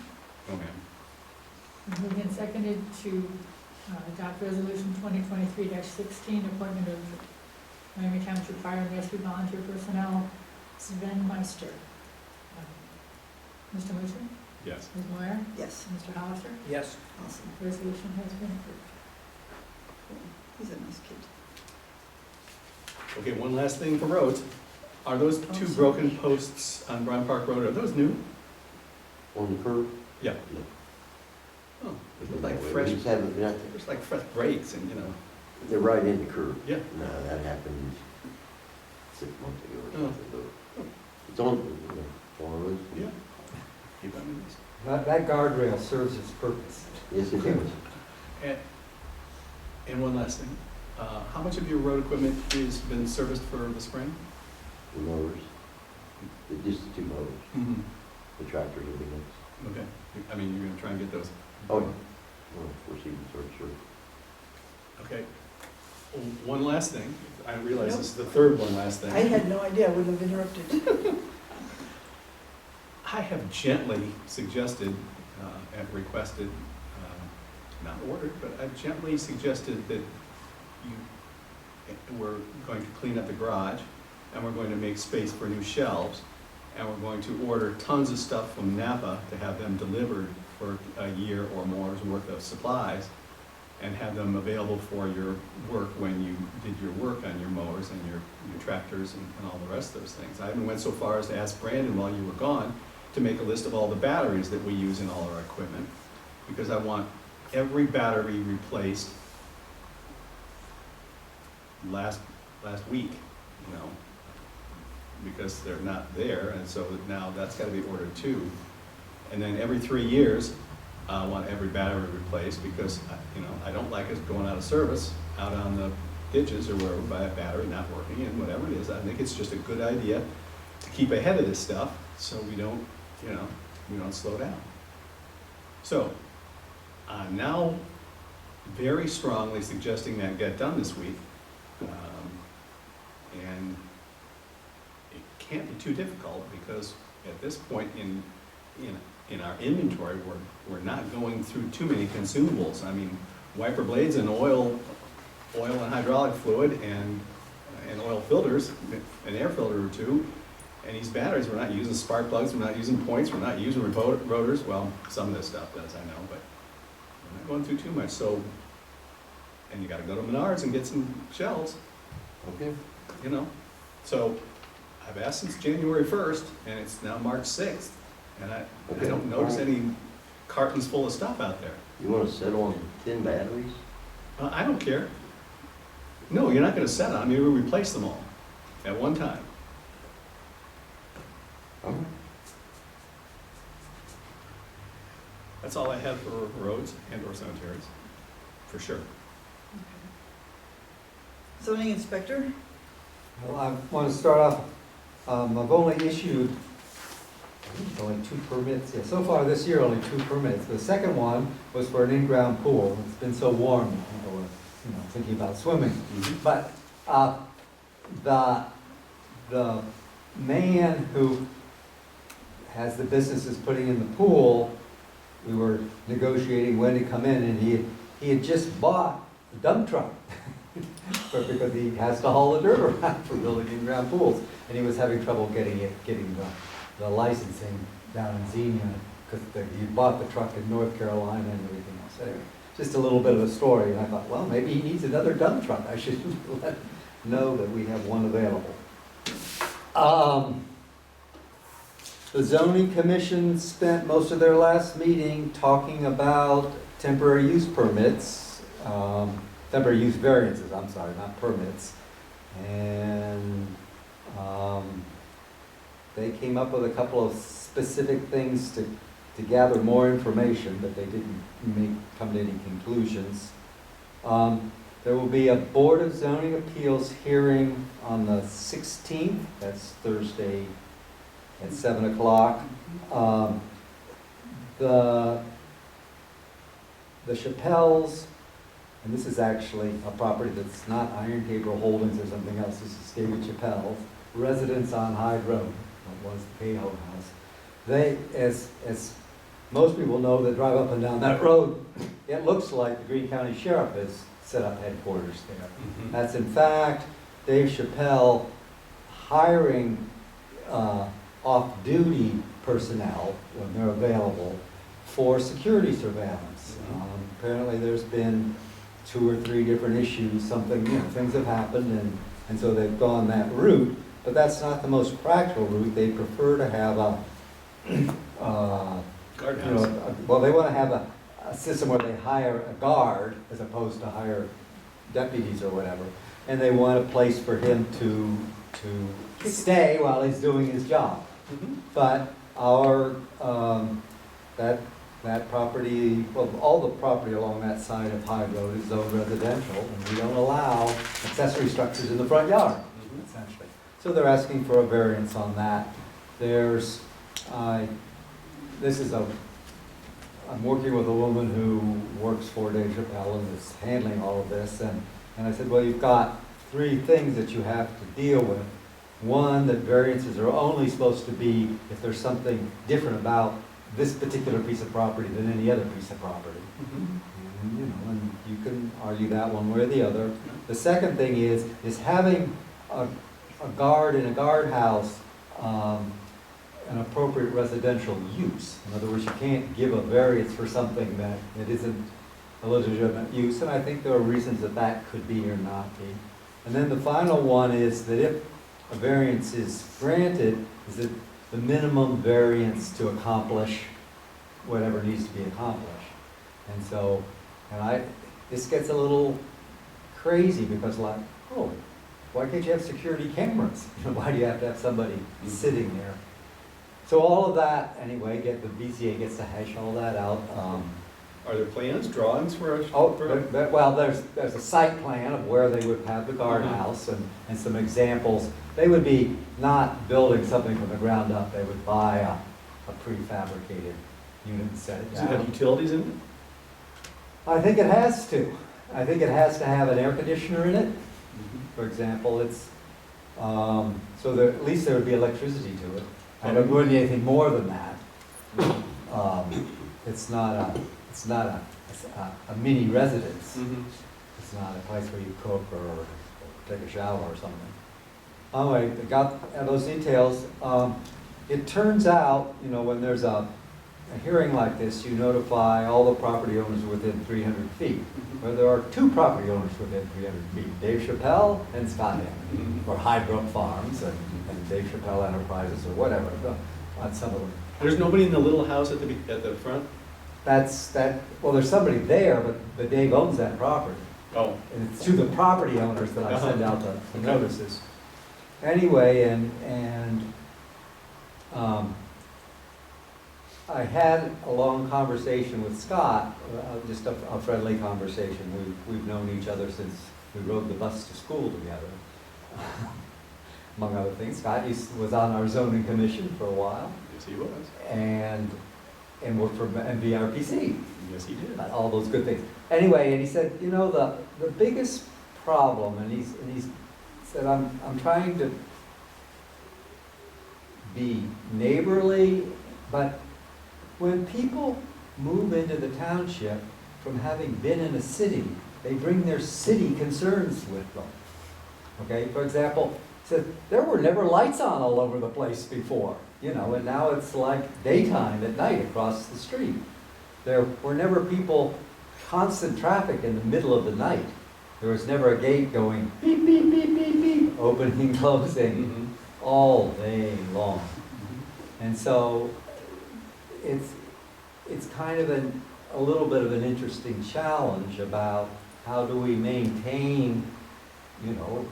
Speaker 3: Oh, man.
Speaker 2: Moved and seconded to adopt resolution 2023-16, appointment of Miami Township Fire and Rescue Volunteer Personnel, Sven Meister. Mr. Mosher?
Speaker 3: Yes.
Speaker 2: Ms. Moyer?
Speaker 1: Yes.
Speaker 2: Mr. Hollister?
Speaker 4: Yes.
Speaker 1: Awesome.
Speaker 2: Resolution has been approved.
Speaker 1: Cool. He's a nice kid.
Speaker 3: Okay, one last thing for roads. Are those two
Speaker 1: sorry.
Speaker 3: broken posts on Bryan Park Road, are those new?
Speaker 7: On the curb?
Speaker 3: Yeah.
Speaker 7: No.
Speaker 3: Oh, they look like
Speaker 7: We
Speaker 3: fresh,
Speaker 7: just haven't been out there.
Speaker 3: there's like fresh brakes and,
Speaker 7: They're right in the curb.
Speaker 3: Yeah.
Speaker 7: No, that happened 6 months ago or
Speaker 3: Oh.
Speaker 7: something. But it's on the road.
Speaker 3: Yeah. Keep on these.
Speaker 5: That guardrail serves its purpose.
Speaker 7: Yes, it does.
Speaker 3: And one last thing. How much of your road equipment has been serviced for the spring?
Speaker 7: The mowers, just the two mowers,
Speaker 3: Mm-hmm.
Speaker 7: the tractors will be next.
Speaker 3: Okay. I mean, you're gonna try and get those.
Speaker 7: Oh, yeah. Well, foreseeable, sure.
Speaker 3: Okay. One last thing. I realize this is the third one last thing.
Speaker 1: I had no idea, I wouldn't have interrupted.
Speaker 3: I have gently suggested and requested not ordered, but I've gently suggested that we're going to clean up the garage, and we're going to make space for new shelves, and we're going to order tons of stuff from Napa to have them delivered for a year or more's worth of supplies, and have them available for your work when you did your work on your mowers and your tractors and all the rest of those things. I even went so far as to ask Brandon while you were gone to make a list of all the batteries that we use in all our equipment, because I want every battery replaced last week, you know, because they're not there, and so now that's gotta be ordered too. And then every 3 years, I want every battery replaced, because, you know, I don't like us going out of service, out on the ditches or wherever by a battery not working and whatever it is. I think it's just a good idea to keep ahead of this stuff so we don't, you know, we don't slow down. So, I'm now very strongly suggesting that get done this week. And it can't be too difficult, because at this point in our inventory, we're not going through too many consumables. I mean, wiper blades and oil and hydraulic fluid and oil filters, an air filter or two, and these batteries, we're not using spark plugs, we're not using points, we're not using rotors. Well, some of this stuff does, I know, but we're not going through too much. So, and you gotta go to Menards and get some shelves,
Speaker 7: Okay.
Speaker 3: you know. So, I've asked since January 1st, and it's now March 6th, and I don't notice any cartons full of stuff out there.
Speaker 7: You wanna settle on 10 batteries?
Speaker 3: I don't care. No, you're not gonna set on them, you're gonna replace them all at one time.
Speaker 7: All right.
Speaker 3: That's all I have for roads and or cemeteries, for sure.
Speaker 1: Zoning inspector?
Speaker 5: Well, I want to start off, I've only issued, I think it's only 2 permits. Yeah, so far this year, only 2 permits. The second one was for an in-ground pool. It's been so warm, people were, you know, thinking about swimming. But the man who has the businesses putting in the pool, we were negotiating when to come in, and he had just bought a dump truck. Because he has to haul the dirt around for building in-ground pools, and he was having trouble getting the licensing down in Xenia, because he bought the truck in North Carolina and everything else. Anyway, just a little bit of a story, and I thought, well, maybe he needs another dump truck. I should let him know that we have one available. The zoning commission spent most of their last meeting talking about temporary use permits, temporary use variances, I'm sorry, not permits. And they came up with a couple of specific things to gather more information, but they didn't come to any conclusions. There will be a Board of Zoning Appeals hearing on the 16th, that's Thursday at 7 o'clock. The Chappelles, and this is actually a property that's not Iron Gabriel Holdings or something else, this is David Chappelle, residence on Hyde Road, what was the Cahill House. They, as most people know that drive up and down that road, it looks like the Greene County Sheriff has set up headquarters there. That's in fact Dave Chappelle hiring off-duty personnel when they're available for security surveillance. Apparently there's been 2 or 3 different issues, something, you know, things have happened, and so they've gone that route, but that's not the most practical route. They prefer to have
Speaker 3: Guard
Speaker 5: you know, well, they want to have a system where they hire a guard as opposed to hire deputies or whatever, and they want a place for him to stay while he's doing his job. But our, that property, well, all the property along that side of Hyde Road is zoned residential, and we don't allow accessory structures in the front yard, essentially. So they're asking for a variance on that. There's, I'm working with a woman who works for Dave Chappelle and is handling all of this, and I said, well, you've got 3 things that you have to deal with. One, that variances are only supposed to be if there's something different about this particular piece of property than any other piece of property. And And, you know, and you can argue that one way or the other. The second thing is having a guard in a guardhouse, an appropriate residential use. In other words, you can't give a variance for something that isn't a legitimate use, and I think there are reasons that that could be or not be. And then the final one is that if a variance is granted, is it the minimum variance to accomplish whatever needs to be accomplished. And so, this gets a little crazy because like, oh, why can't you have security cameras? Why do you have to have somebody sitting there? So all of that, anyway, the BCA gets to hash all that out.
Speaker 3: Are there plans, drawings for?
Speaker 5: Well, there's a site plan of where they would have the guardhouse and some examples. They would be not building something from the ground up. They would buy a prefabricated unit and set it
Speaker 3: Does it have
Speaker 5: down.
Speaker 3: utilities in it?
Speaker 5: I think it has to. I think it has to have an air conditioner in it. For example, it's, so there, at least there would be electricity to it. And it wouldn't be anything more than that. It's not a mini residence. It's not a place where you cook or take a shower or something. Anyway, I got those details. It turns out, you know, when there's a hearing like this, you notify all the property owners within 300 feet. Well, there are two property owners within 300 feet, Dave Chappelle and Scott Hammond, or Highbrook Farms and Dave Chappelle Enterprises or whatever, on some of them.
Speaker 3: There's nobody in the little house at the front?
Speaker 5: Well, there's somebody there, but Dave owns that property.
Speaker 3: Oh.
Speaker 5: And it's to the property owners that I send out the notices. Anyway, and I had a long conversation with Scott, just a friendly conversation. We've known each other since we rode the bus to school together, among other things. Scott was on our zoning commission for a while.
Speaker 3: Yes, he was.
Speaker 5: And worked for MVRPC.
Speaker 3: Yes, he did.
Speaker 5: All those good things. Anyway, and he said, you know, the biggest problem, and he said, I'm trying to be neighborly, but when people move into the township from having been in a city, they bring their city concerns with them. Okay, for example, he said, there were never lights on all over the place before, you know, and now it's like daytime at night across the street. There were never constant traffic in the middle of the night. There was never a gate going beep, beep, beep, beep, beep, opening, closing, all day long. And so it's kind of a little bit of an interesting challenge about how do we maintain, you know,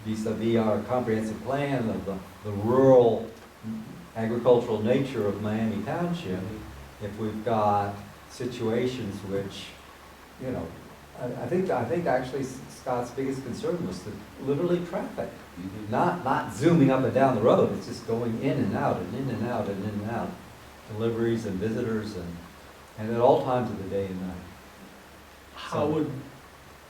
Speaker 5: vis-a-vis our comprehensive plan of the rural agricultural nature of Miami Township, if we've got situations which, you know, I think actually Scott's biggest concern was literally traffic. Not zooming up and down the road, it's just going in and out and in and out and in and out. Deliveries and visitors and at all times of the day and night.
Speaker 3: How would,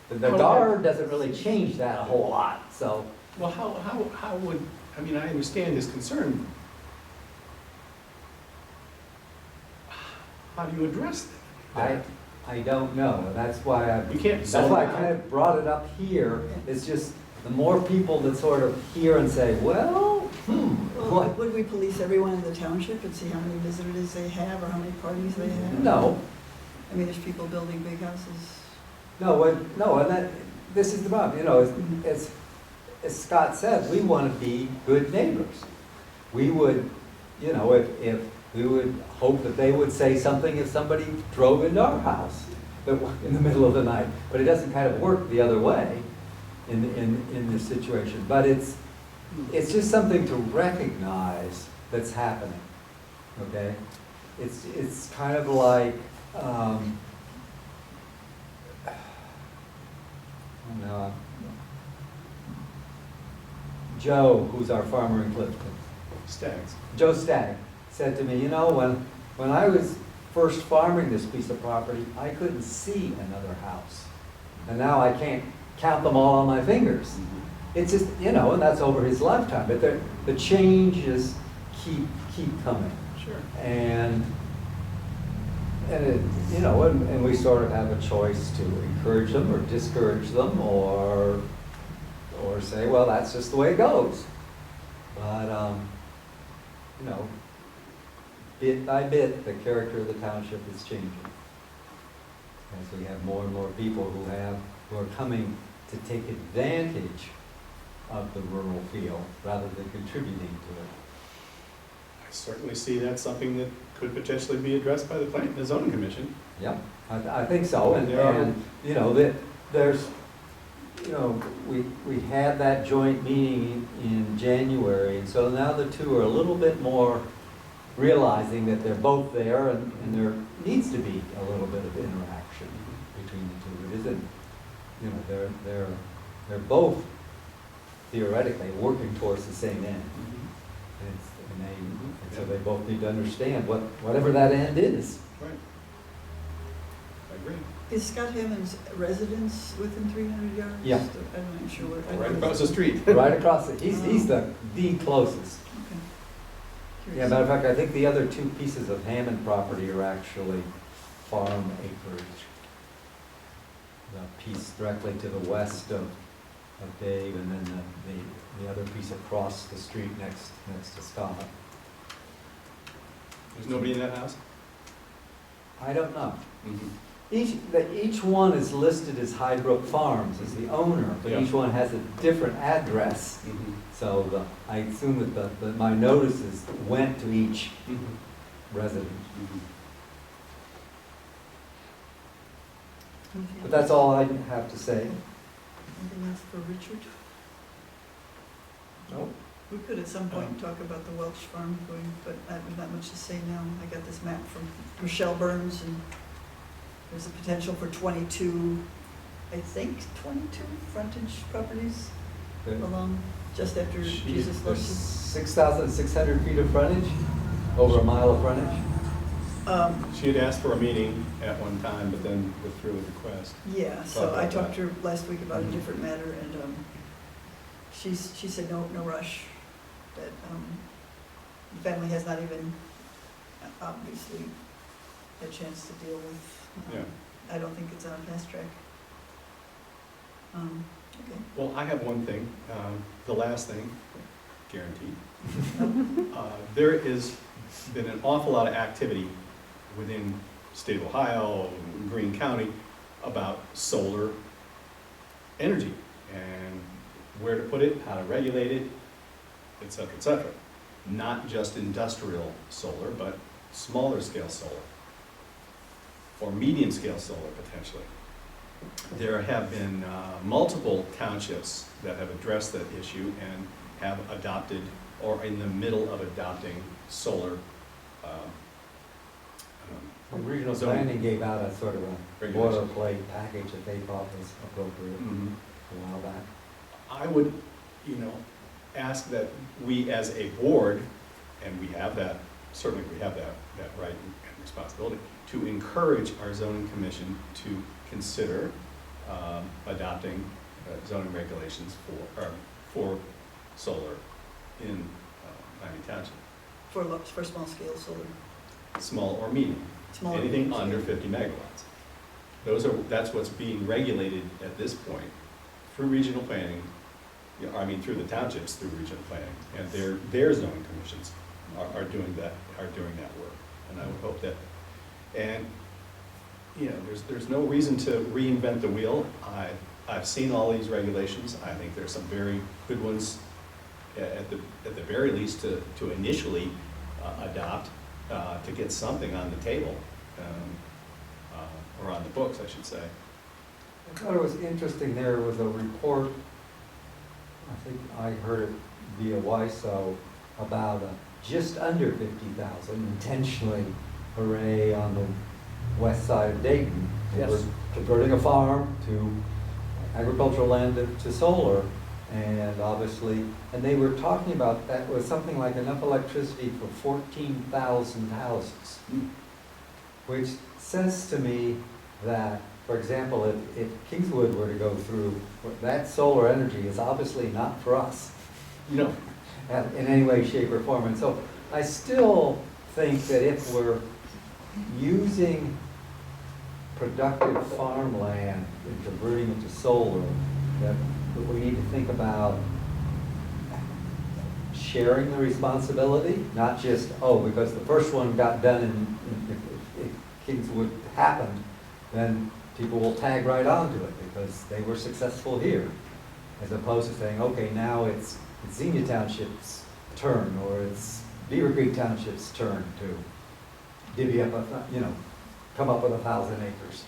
Speaker 5: The guard doesn't really change that a whole lot, so.
Speaker 3: well, how would, I mean, I understand his concern. How do you address that?
Speaker 5: I don't know, and that's why
Speaker 3: You can't
Speaker 5: that's
Speaker 3: zone
Speaker 5: why I
Speaker 3: out.
Speaker 5: kind of brought it up here. It's just the more people that sort of hear and say, well,
Speaker 1: Well,
Speaker 5: what?
Speaker 1: would we police everyone in the township and see how many visitors they have or how many parties they have?
Speaker 5: No,
Speaker 1: I mean, there's people building big houses.
Speaker 5: no, and this is the problem, you know, as Scott said, we want to be good neighbors. We would, you know, if we would hope that they would say something if somebody drove into our house in the middle of the night, but it doesn't kind of work the other way in this situation. But it's just something to recognize that's happening, okay? It's kind of like, no, Joe, who's our farmer in Clifton,
Speaker 3: Stags.
Speaker 5: Joe Stagg, said to me, you know, when I was first farming this piece of property, I couldn't see another house. And now I can't count them all on my fingers. It's just, you know, and that's over his lifetime. But the changes keep coming.
Speaker 3: Sure.
Speaker 5: And And it, you know, and we sort of have a choice to encourage them or discourage them, or say, well, that's just the way it goes. But, you know, bit by bit, the character of the township is changing. As we have more and more people who are coming to take advantage of the rural feel rather than contributing to it.
Speaker 3: I certainly see that's something that could potentially be addressed by the zoning commission.
Speaker 5: Yeah, I think so, and,
Speaker 3: There are-
Speaker 5: and, you know, there's, you know, we had that joint meeting in January, and so now the two are a little bit more realizing that they're both there, and there needs to be a little bit of interaction between the two. It isn't, you know, they're both theoretically working towards the same end. And so they both need to understand whatever that end is.
Speaker 3: Right. I agree.
Speaker 1: Is Scott Hammond's residence within 300 yards?
Speaker 5: Yeah.
Speaker 1: I'm not sure where.
Speaker 3: Right across the street.
Speaker 5: Right across it, he's the closest.
Speaker 1: Okay.
Speaker 5: Yeah,
Speaker 1: Curious.
Speaker 5: matter of fact, I think the other two pieces of Hammond property are actually farm acreage. The piece directly to the west of Dave, and then the other piece across the street next to Scott.
Speaker 3: There's nobody in that house?
Speaker 5: I don't know.
Speaker 3: Mm-hmm.
Speaker 5: Each one is listed as Highbrook Farms as the owner, but
Speaker 3: Yeah.
Speaker 5: each one has a different address.
Speaker 3: Mm-hmm.
Speaker 5: So I assume that my notices went to each
Speaker 3: Mm-hmm.
Speaker 5: resident.
Speaker 3: Mm-hmm.
Speaker 1: Anything
Speaker 5: But that's all I have to say.
Speaker 1: Anything else for Richard?
Speaker 5: Nope.
Speaker 1: We could at some point talk about the Welch farm going, but there's not much to say now. I got this map from Michelle Burns, and there's a potential for 22, I think, 22 frontage properties along just after Jesus
Speaker 5: There's
Speaker 1: Lodge.
Speaker 5: 6,600 feet of frontage, over a mile of frontage.
Speaker 3: She had asked for a meeting at one time, but then withdrew the request.
Speaker 1: Yeah, so
Speaker 3: Talk
Speaker 1: I
Speaker 3: about
Speaker 1: talked
Speaker 3: that.
Speaker 1: to her last week about a different matter, and she said no rush, that the family has not even obviously had a chance to deal with.
Speaker 3: Yeah.
Speaker 1: I don't think it's on fast track. Okay.
Speaker 3: Well, I have one thing, the last thing, guaranteed. There has been an awful lot of activity within state of Ohio, Greene County, about solar energy and where to put it, how to regulate it, et cetera, et cetera. Not just industrial solar, but smaller scale solar, or medium scale solar potentially. There have been multiple townships that have addressed that issue and have adopted, or in the middle of adopting, solar
Speaker 5: Regional
Speaker 3: zoning
Speaker 5: planning gave out a sort of a
Speaker 3: regulations.
Speaker 5: boilerplate package that they thought was appropriate
Speaker 3: Mhm.
Speaker 5: a while back.
Speaker 3: I would, ask that we as a board, and we have that, certainly we have that right and responsibility, to encourage our zoning commission to consider adopting zoning regulations for solar in Miami Township,
Speaker 1: For small scale solar,
Speaker 3: small or medium,
Speaker 1: smaller.
Speaker 3: anything under 50 megawatts. That's what's being regulated at this point through regional planning, through the townships, through regional planning, and their zoning commissions are doing that work. And I would hope that, and, there's no reason to reinvent the wheel. I've seen all these regulations. I think there's some very good ones at the very least to initially adopt, to get something on the table, or on the books, I should say.
Speaker 5: I thought it was interesting, there was a report, I think I heard it via WISO, about just under 50,000 intentionally, hooray, on the west side of Dayton. They
Speaker 4: Yes.
Speaker 5: were converting a farm to agricultural land to solar, and obviously, and they were talking about that was something like enough electricity for 14,000 houses. Which says to me that, for example, if Kingswood were to go through, that solar energy is obviously not for us, in any way, shape, or form. And so I still think that if we're using productive farmland and converting it to solar, that we need to think about sharing the responsibility, not just, oh, because the first one got done and if Kingswood happened, then people will tag right onto it because they were successful here. As opposed to saying, okay, now it's Xenia Township's turn, or it's Beaver Creek Township's turn to divvy up, come up with 1,000 acres.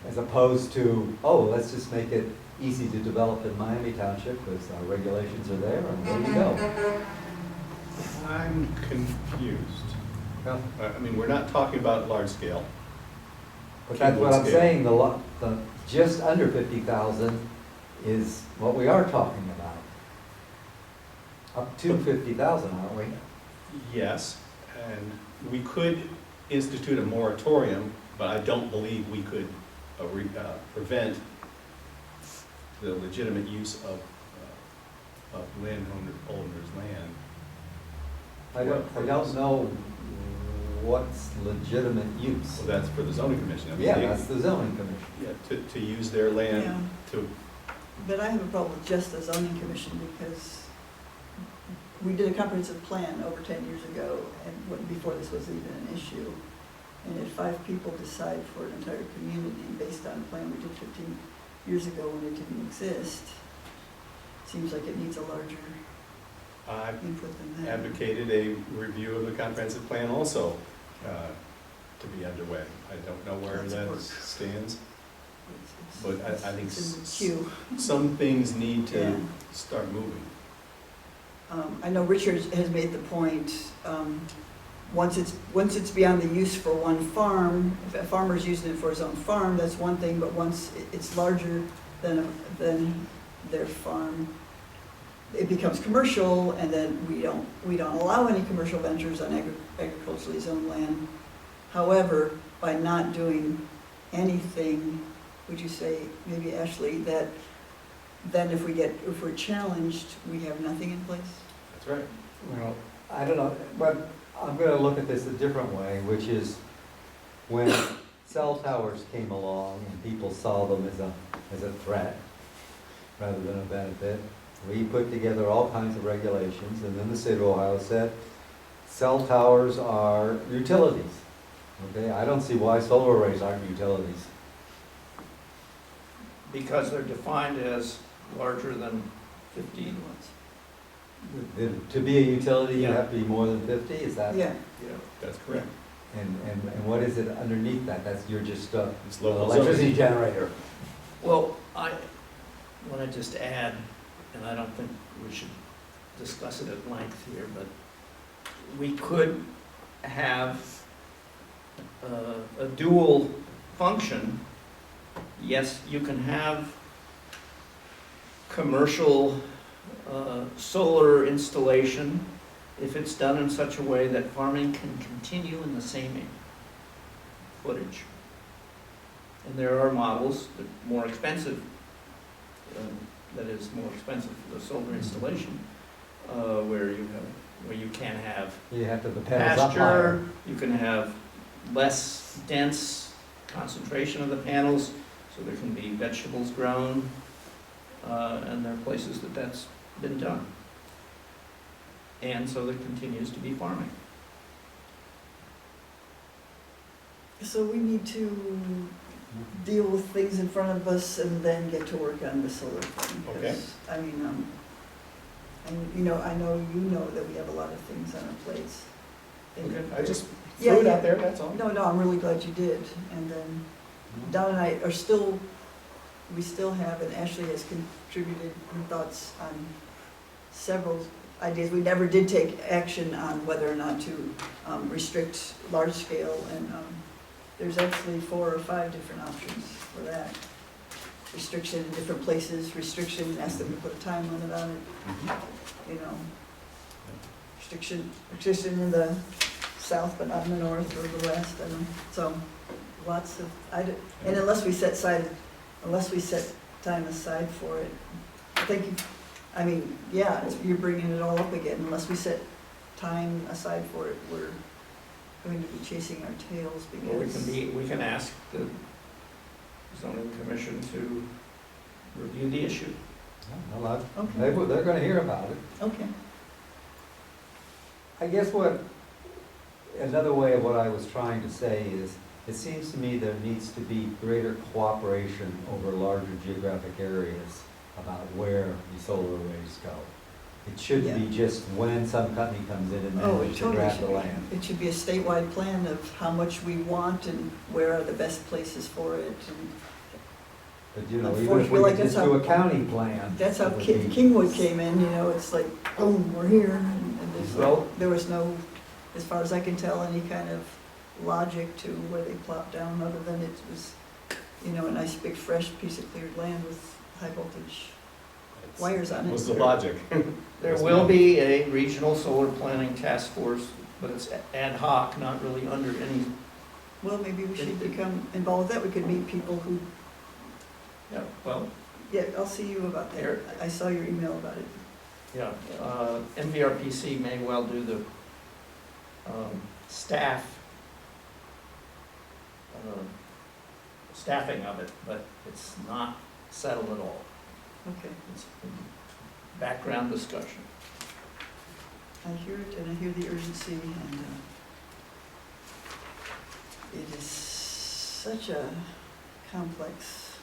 Speaker 5: As opposed to, oh, let's just make it easy to develop in Miami Township because our regulations are there and there you go.
Speaker 3: I'm confused.
Speaker 5: Yeah.
Speaker 3: I mean, we're not talking about large scale.
Speaker 5: But that's what I'm
Speaker 3: Scale.
Speaker 5: saying, the just under 50,000 is what we are talking about. Up to 50,000, aren't we?
Speaker 3: Yes, and we could institute a moratorium, but I don't believe we could prevent the legitimate use of landowner's land.
Speaker 5: I don't know what's legitimate use.
Speaker 3: So that's for the zoning commission. I mean,
Speaker 5: Yeah,
Speaker 3: they-
Speaker 5: that's the zoning commission.
Speaker 3: Yeah, to use their land
Speaker 1: Yeah.
Speaker 3: to,
Speaker 1: But I have a problem with just the zoning commission because we did a comprehensive plan over 10 years ago and before this was even an issue. And if 5 people decide for an entire community based on a plan we did 15 years ago when it didn't exist, seems like it needs a larger
Speaker 3: I've
Speaker 1: input than that.
Speaker 3: advocated a review of the comprehensive plan also to be underway. I don't know where
Speaker 1: Lots of
Speaker 3: that
Speaker 1: work.
Speaker 3: stands.
Speaker 1: It's-
Speaker 3: But I think
Speaker 1: It's in the queue.
Speaker 3: some things need
Speaker 1: Yeah.
Speaker 3: to start moving.
Speaker 1: I know Richard has made the point, once it's beyond the use for one farm, if a farmer's using it for his own farm, that's one thing, but once it's larger than their farm, it becomes commercial, and then we don't allow any commercial ventures on agriculturally zoned land. However, by not doing anything, would you say, maybe Ashley, that then if we're challenged, we have nothing in place?
Speaker 3: That's right.
Speaker 5: Well, I don't know, but I'm gonna look at this a different way, which is when cell towers came along and people saw them as a threat rather than a benefit, we put together all kinds of regulations, and then the state of Ohio said, cell towers are utilities. Okay, I don't see why solar arrays aren't utilities.
Speaker 4: Because they're defined as larger than 50.
Speaker 5: To be a utility, you
Speaker 4: Yeah.
Speaker 5: have to be more than 50, is that?
Speaker 1: Yeah,
Speaker 4: Yeah.
Speaker 3: That's correct.
Speaker 5: And what is it underneath that? You're just an
Speaker 3: It's local
Speaker 5: electricity
Speaker 3: zoning.
Speaker 5: generator.
Speaker 4: Well, I want to just add, and I don't think we should discuss it at length here, but we could have a dual function. Yes, you can have commercial solar installation if it's done in such a way that farming can continue in the same footage. And there are models that are more expensive, that is more expensive for the solar installation, where you can have
Speaker 5: You have to have the panels up higher.
Speaker 4: pasture, you can have less dense concentration of the panels, so there can be vegetables grown, and there are places that that's been done. And so there continues to be farming.
Speaker 1: so we need to deal with things in front of us and then get to work on the solar thing. 'Cause,
Speaker 3: Okay.
Speaker 1: I mean, I know you know that we have a lot of things on our plates. And-
Speaker 3: Okay, I just
Speaker 1: Yeah,
Speaker 3: threw it
Speaker 1: yeah.
Speaker 3: out there, that's all.
Speaker 1: No, I'm really glad you did. And then Don and I we still have, and Ashley has contributed her thoughts on several ideas. We never did take action on whether or not to restrict large scale, and there's actually 4 or 5 different options for that. Restriction in different places, restriction, ask them to put a time limit on it,
Speaker 3: Mhm.
Speaker 1: you know. Restriction in the south, but not in the north or the west, and so lots of, and unless we set time aside for it, I think, you're bringing it all up again, unless we set time aside for it, going to be chasing our tails
Speaker 4: Or
Speaker 1: because.
Speaker 4: we can ask the zoning commission to review the issue.
Speaker 5: Well,
Speaker 1: Okay,
Speaker 5: they're gonna hear about it.
Speaker 1: okay.
Speaker 5: I guess another way of what I was trying to say is, it seems to me there needs to be greater cooperation over larger geographic areas about where the solar arrays go. It shouldn't be just when some company comes in and
Speaker 1: Oh,
Speaker 5: then
Speaker 1: it
Speaker 5: we should
Speaker 1: totally
Speaker 5: grab
Speaker 1: should
Speaker 5: the
Speaker 1: be.
Speaker 5: land.
Speaker 1: It should be a statewide plan of how much we want and where are the best places for it. And
Speaker 5: But you know, even if
Speaker 1: Unfortunately,
Speaker 5: we
Speaker 1: like
Speaker 5: could just
Speaker 1: that's
Speaker 5: do
Speaker 1: how-
Speaker 5: a county plan.
Speaker 1: that's how
Speaker 5: it would be-
Speaker 1: Kingwood came in, you know, it's like, boom, we're here. And
Speaker 4: Well-
Speaker 1: there was no, as far as I can tell, any kind of logic to where they plopped down, other than it was, you know, a nice big fresh piece of cleared land with high voltage wires on it.
Speaker 3: What's the logic?
Speaker 4: There
Speaker 3: Yes,
Speaker 4: will
Speaker 3: ma'am.
Speaker 4: be a regional solar planning task force, but it's ad hoc, not really under any,
Speaker 1: Well, maybe we should become involved with that. We could meet people who,
Speaker 4: yeah, well,
Speaker 1: yeah, I'll see you about that.
Speaker 4: Here.
Speaker 1: I saw your email about it.
Speaker 4: yeah. MVRPC may well do the staffing of it, but it's not settled at all.
Speaker 1: Okay,
Speaker 4: It's background discussion.
Speaker 1: I hear it and I hear the urgency and it is such a complex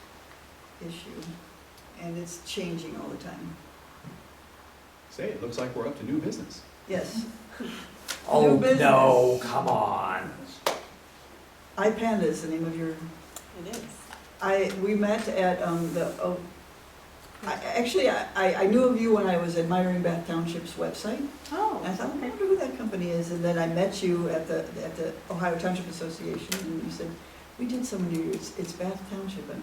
Speaker 1: issue and it's changing all the time.
Speaker 3: Say, it looks like we're up to new business.
Speaker 1: Yes,
Speaker 4: Oh,
Speaker 1: business.
Speaker 4: no, come on.
Speaker 1: iPanda is the name of your,
Speaker 6: It is.
Speaker 1: we met at actually, I knew of you when I was admiring Bath Township's website.
Speaker 6: Oh,
Speaker 1: And I thought, I wonder who that company is, and then I met you at the Ohio Township Association, and you said, we did so many, it's Bath Township, and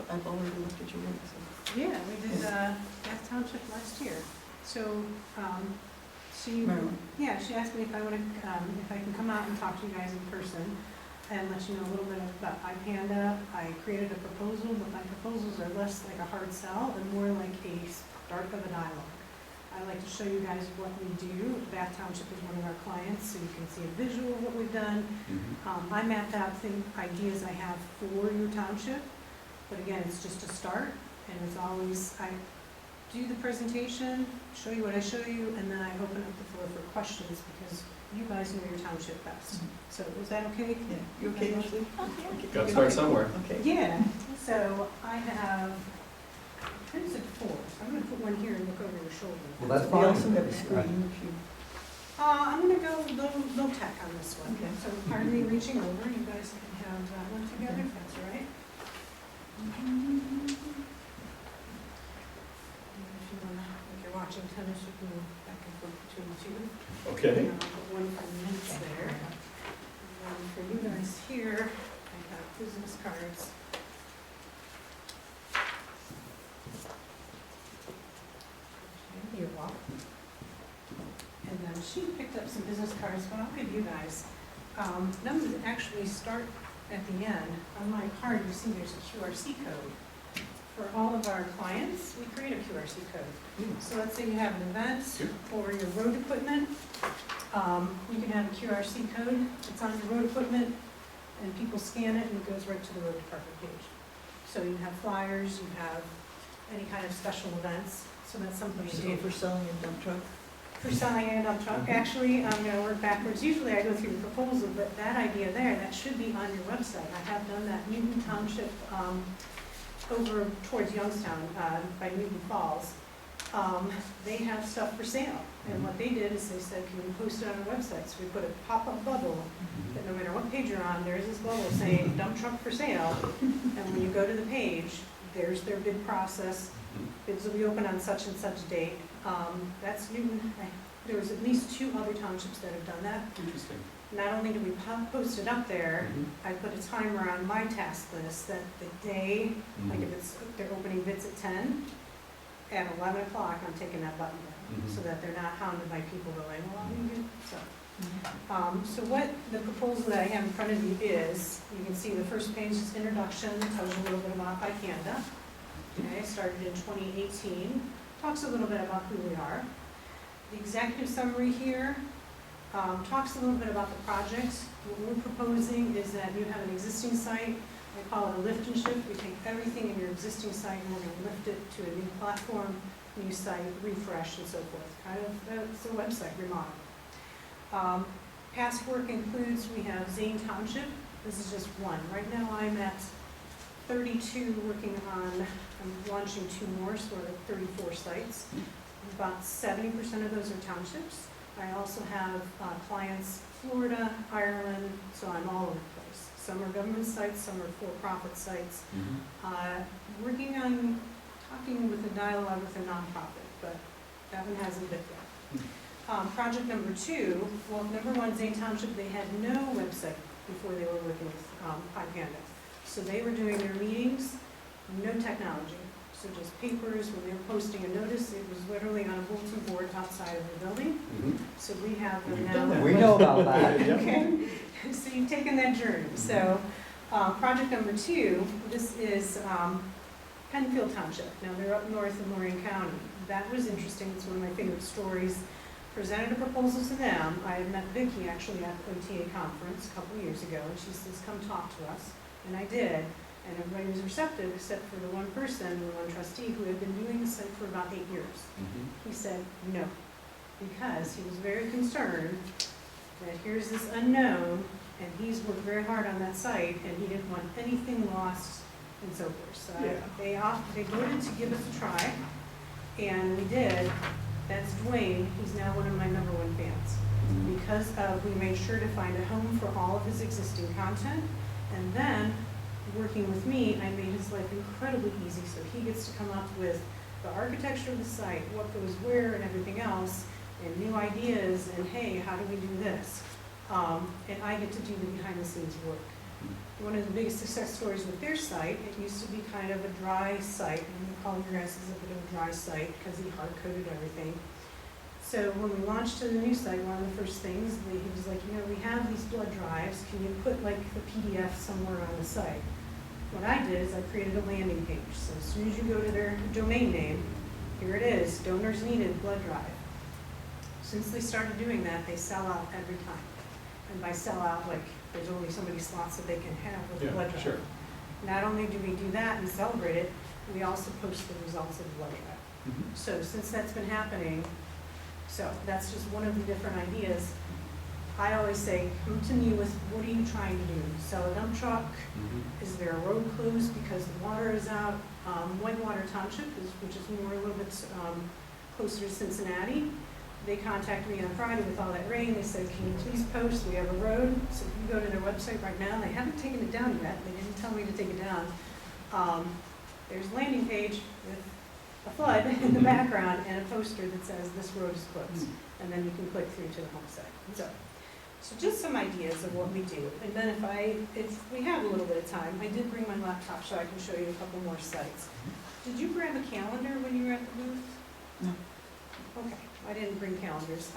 Speaker 1: I've already looked at your work, so.
Speaker 8: Yeah, we did Bath Township last year. So, she,
Speaker 1: Marilyn,
Speaker 8: yeah, she asked me if I want to, if I can come out and talk to you guys in person and let you know a little bit about iPanda. I created a proposal, but my proposals are less like a hard sell and more like a start of a dialogue. I like to show you guys what we do. Bath Township is one of our clients, so you can see a visual of what we've done. I mapped out ideas I have for your township, but again, it's just a start, and it's always, I do the presentation, show you what I show you, and then I open up the floor for questions, because you guys know your township best. So is that okay?
Speaker 1: yeah, you okay, Ashley?
Speaker 3: Got to start somewhere.
Speaker 1: Okay.
Speaker 8: Yeah, so I have printed 4, so I'm gonna put one here and look over your shoulder.
Speaker 5: Well, that's
Speaker 1: We
Speaker 5: fine.
Speaker 1: also have a screen if you,
Speaker 8: I'm gonna go low tech on this one.
Speaker 1: Okay.
Speaker 8: So pardon me reaching over, you guys can have that one together, if that's all right. If you wanna, if you're watching tennis, you can move back and forth between the two.
Speaker 3: Okay.
Speaker 8: I'll put one for minutes there. And then for you guys here, I have business cards.
Speaker 6: You're welcome.
Speaker 8: And then she picked up some business cards, but I'll give you guys. None of them actually start at the end. On my card, you see there's a QRC code. For all of our clients, we create a QRC code. So let's say you have an event or your road equipment, you can have a QRC code, it's on your road equipment, and people scan it and it goes right to the road department page. So you have flyers, you have any kind of special events, so that's something you
Speaker 1: so
Speaker 8: do.
Speaker 1: for selling a dump truck.
Speaker 8: For selling a dump truck, actually, I'm gonna work backwards. Usually I go through the proposal, but that idea there, that should be on your website. I have done that. Newton Township, over towards Youngstown, by Newton Falls. They have stuff for sale. And what they did is they said, can we post it on our website? So we put a pop-up bubble that no matter what page you're on, there's this bubble saying dump truck for sale. And when you go to the page, there's their bid process. Bids will be open on such and such date. That's Newton. There was at least 2 other townships that have done that.
Speaker 3: Interesting.
Speaker 8: Not only do we post it up there, I put a timer on my task list that the day, like if they're opening bids at 10, at 11 o'clock, I'm taking that button down, so that they're not hounded by people going, well, I'm gonna get, so what the proposal that I have in front of you is, you can see the first page is introduction, tells you a little bit about iPanda. Okay, started in 2018, talks a little bit about who we are. The executive summary here talks a little bit about the project. What we're proposing is that you have an existing site, I call it a lift and shift. We take everything in your existing site and we're gonna lift it to a new platform, new site, refresh and so forth. Kind of, it's a website remodel. Past work includes, we have Zane Township. This is just one. Right now I'm at 32 working on, I'm launching 2 more, so we're at 34 sites. About 70% of those are townships. I also have clients Florida, Ireland, so I'm all over the place. Some are government sites, some are for-profit sites. Working on talking with a dialogue with a nonprofit, but that one hasn't been yet. Project number 2, well, number 1, Zane Township, they had no website before they were working with iPanda. So they were doing their meetings, no technology. So just papers, when they were posting a notice, it was literally on a bulletin board outside of the building. So we have them now.
Speaker 5: We know about that.
Speaker 8: Okay, so you've taken that journey. So project number 2, this is Penfield Township. Now they're up north in Lorraine County. That was interesting. It's one of my favorite stories. Presented a proposal to them. I had met Vicki actually at the OTA conference a couple of years ago, and she says, come talk to us. And I did. And everybody was receptive except for the one person, the one trustee, who had been doing the site for about 8 years. He said no, because he was very concerned that here's this unknown, and he's worked very hard on that site, and he didn't want anything lost and so forth. So they voted to give us a try, and we did. That's Dwayne. He's now one of my #1 fans. Because we made sure to find a home for all of his existing content, and then working with me, I made his life incredibly easy, so he gets to come up with the architecture of the site, what goes where and everything else, and new ideas, and hey, how do we do this? And I get to do the behind the scenes work. One of the biggest success stories with their site, it used to be kind of a dry site, and we call your guys' a bit of a dry site because he hard-coded everything. So when we launched to the new site, one of the first things, he was like, you know, we have these blood drives, can you put like the PDF somewhere on the site? What I did is I created a landing page. So as soon as you go to their domain name, here it is, donors needed blood drive. Since they started doing that, they sell out every time. And by sell out, like there's only so many slots that they can have with the blood drive.
Speaker 3: Sure.
Speaker 8: Not only do we do that and celebrate it, we also post the results of the blood drive. So since that's been happening, so that's just one of the different ideas. I always say, come to me with, what are you trying to do? Sell a dump truck? Is there a road closed because the water is out? Whitewater Township, which is more a little bit closer to Cincinnati. They contacted me on Friday with all that rain. They said, can you please post? We have a road. So if you go to their website right now, they haven't taken it down yet. They didn't tell me to take it down. There's a landing page with a flood in the background and a poster that says this road is closed. And then you can click through to the home site. So just some ideas of what we do. And then if we have a little bit of time, I did bring my laptop so I can show you a couple more sites. Did you grab a calendar when you were at the booth?
Speaker 1: No.
Speaker 8: Okay, I didn't bring calendars.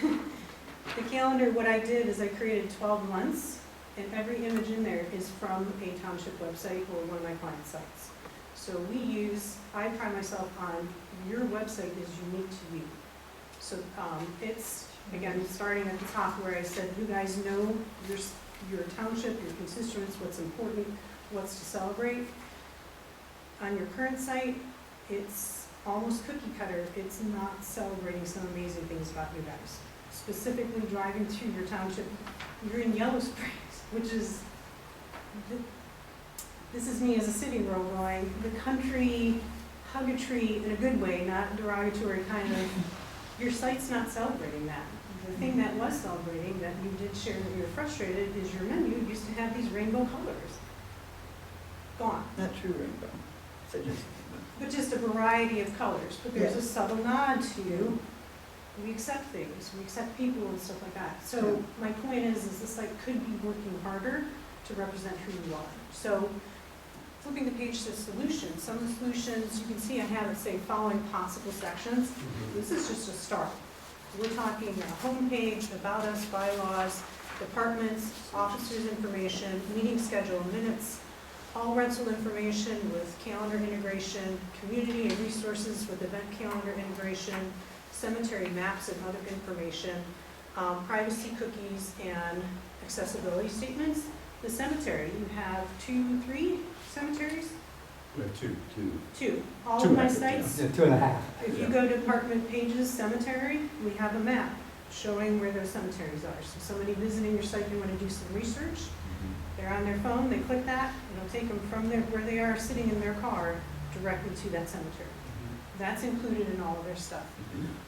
Speaker 8: The calendar, what I did is I created 12 months, and every image in there is from a township website or one of my client sites. So I pride myself on your website is unique to you. So it's, again, starting at the top where I said, you guys know your township, your constituents, what's important, what's to celebrate. On your current site, it's almost cookie cutter. It's not celebrating some amazing things about you guys. Specifically driving through your township, you're in Yellow Springs, which is, this is me as a city girl going, the country, hug a tree in a good way, not derogatory kind of, your site's not celebrating that. The thing that was celebrating, that you did share that you were frustrated, is your menu used to have these rainbow colors. Gone.
Speaker 1: Not true rainbow. So
Speaker 8: But just a variety of colors. But there's a
Speaker 1: Yes.
Speaker 8: subtle nod to, we accept things, we accept people and stuff like that. So my point is the site could be working harder to represent who you are. So flipping the page to solutions, some of the solutions, you can see I have it say following possible sections. This is just a start. We're talking a homepage, about us, bylaws, departments, officers' information, meeting schedule, minutes, all rental information with calendar integration, community and resources with event calendar integration, cemetery maps and other information, privacy cookies and accessibility statements. The cemetery, you have 2, 3 cemeteries?
Speaker 3: We have two.
Speaker 8: 2. All
Speaker 3: Two
Speaker 8: of my
Speaker 3: records,
Speaker 8: sites,
Speaker 5: Yeah, 2.5.
Speaker 8: if you go to Department Pages Cemetery, we have a map showing where those cemeteries are. So somebody visiting your site, they want to do some research, they're on their phone, they click that, it'll take them from where they are sitting in their car directly to that cemetery. That's included in all of their stuff.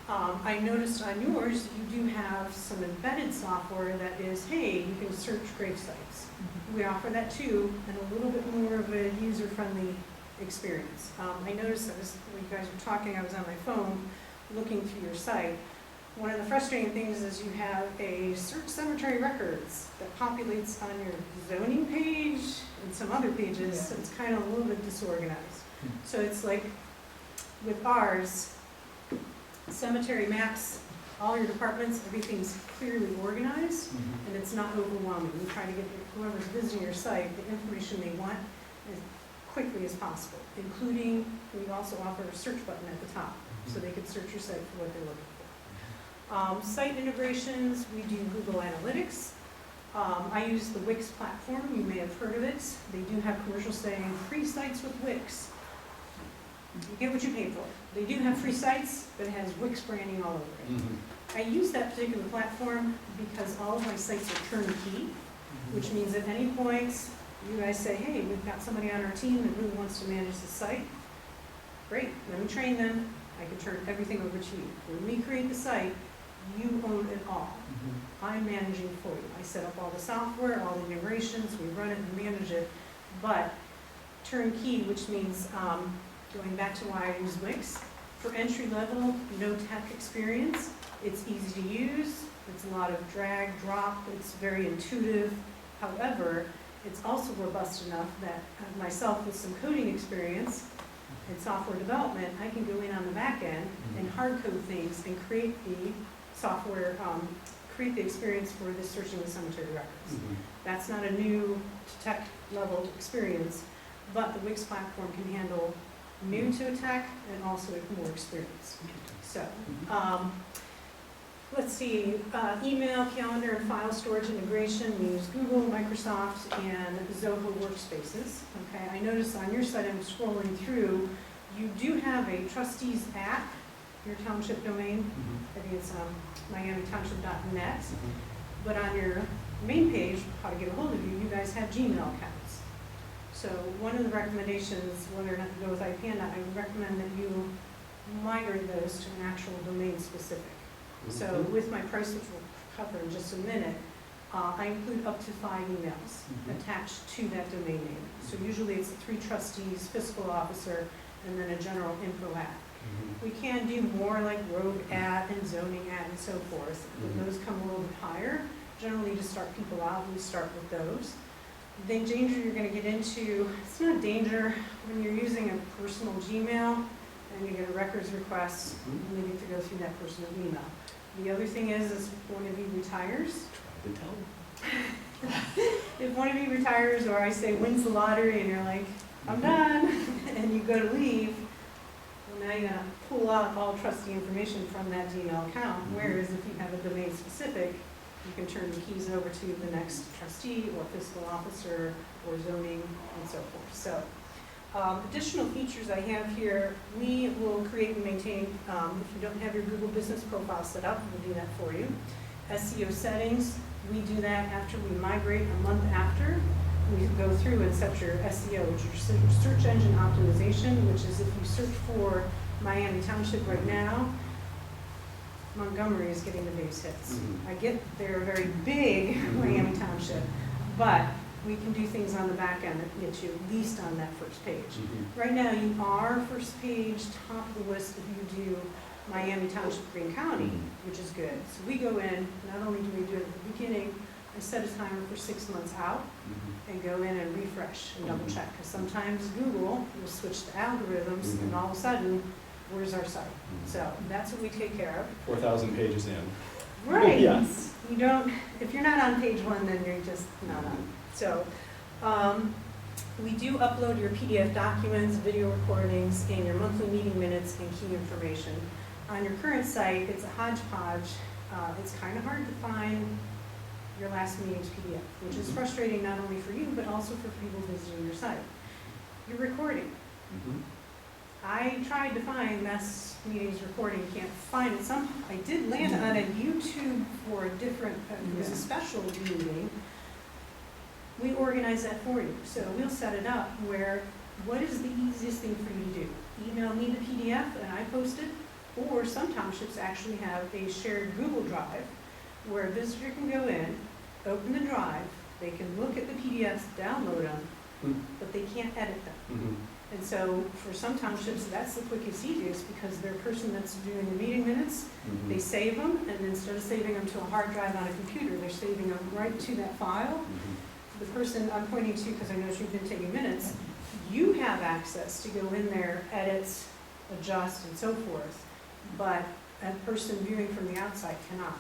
Speaker 8: I noticed on yours, you do have some embedded software that is, hey, you can search grave sites. We offer that too, and a little bit more of a user-friendly experience. I noticed when you guys were talking, I was on my phone looking through your site. One of the frustrating things is you have a search cemetery records that populates on your zoning page and some other pages, so it's kind of a little bit disorganized. So it's like, with ours, cemetery maps, all your departments, everything's clearly organized, and it's not overwhelming. We try to get whoever's visiting your site the information they want as quickly as possible, including, we also offer a search button at the top, so they can search your site for what they're looking for. Site integrations, we do Google Analytics. I use the Wix platform, you may have heard of it. They do have commercials saying, free sites with Wix. You get what you pay for. They do have free sites, but it has Wix branding all over it. I use that particular platform because all of my sites are turnkey, which means at any point, you guys say, hey, we've got somebody on our team that really wants to manage the site. Great, let me train them. I can turn everything over to you. When we create the site, you own it all. I'm managing for you. I set up all the software, all the integrations, we run it and manage it, but turnkey, which means, going back to why I use Wix, for entry level, no tech experience, it's easy to use, it's a lot of drag, drop, it's very intuitive. However, it's also robust enough that myself with some coding experience in software development, I can go in on the back end and hard code things and create the software, create the experience for this searching the cemetery records. That's not a new tech level experience, but the Wix platform can handle new to a tech and also more experience. So, let's see, email, calendar, and file storage integration, we use Google, Microsoft, and Zoho Workspaces. Okay, I noticed on your site, I'm scrolling through, you do have a trustees app, your township domain, I think it's miamitownship.net, but on your main page, how to get a hold of you, you guys have Gmail accounts. So one of the recommendations, whether or not to go with IPANA, I would recommend that you migrate those to an actual domain specific. So with my price, which we'll cover in just a minute, I include up to 5 emails attached to that domain name. So usually it's 3 trustees, fiscal officer, and then a general info at. We can do more like road at and zoning at and so forth, but those come a little bit higher. Generally to start people out, we start with those. The danger you're going to get into, it's not danger when you're using a personal Gmail and you get a records request, and then you have to go through that personal email. The other thing is one of you retires.
Speaker 3: Try to tell.
Speaker 8: If one of you retires, or I say wins the lottery, and you're like, I'm done, and you go to leave, well, now you're going to pull out all trustee information from that Gmail account, whereas if you have a domain specific, you can turn the keys over to the next trustee or fiscal officer or zoning and so forth. So additional features I have here, we will create and maintain, if you don't have your Google business profile set up, we'll do that for you. SEO settings, we do that after we migrate a month after. We go through and set your SEO, which is your search engine optimization, which is if you search for Miami Township right now, Montgomery is getting the biggest hits. I get they're a very big Miami Township, but we can do things on the back end that get you at least on that first page. Right now, you are first page, top of the list if you do Miami Township, Greene County, which is good. So we go in, not only do we do it at the beginning, I set a timer for 6 months out and go in and refresh and double check. Because sometimes Google will switch the algorithms and all of a sudden, where's our site? So that's what we take care of.
Speaker 3: 4,000 pages in.
Speaker 8: Right.
Speaker 3: Yes.
Speaker 8: You don't, if you're not on page 1, then you're just not on. So we do upload your PDF documents, video recordings, and your monthly meeting minutes and key information. On your current site, it's a hodgepodge It's kind of hard to find your last meeting's PDF, which is frustrating not only for you, but also for people visiting your site. You're recording.
Speaker 3: Mhm.
Speaker 8: I tried to find last meeting's recording, can't find it. I did land on a YouTube for a different, it was a special meeting. We organize that for you. So we'll set it up where, what is the easiest thing for you to do? Email me the PDF and I post it, or some townships actually have a shared Google Drive where a visitor can go in, open the drive, they can look at the PDFs, download them, but they can't edit them.
Speaker 3: Mhm.
Speaker 8: And so for some townships, that's the quickest, easiest, because their person that's doing the meeting minutes,
Speaker 3: Mhm.
Speaker 8: they save them, and instead of saving them to a hard drive on a computer, they're saving them right to that file.
Speaker 3: Mhm.
Speaker 8: The person I'm pointing to, because I know you've been taking minutes, you have access to go in there, edit, adjust, and so forth, but a person viewing from the outside cannot.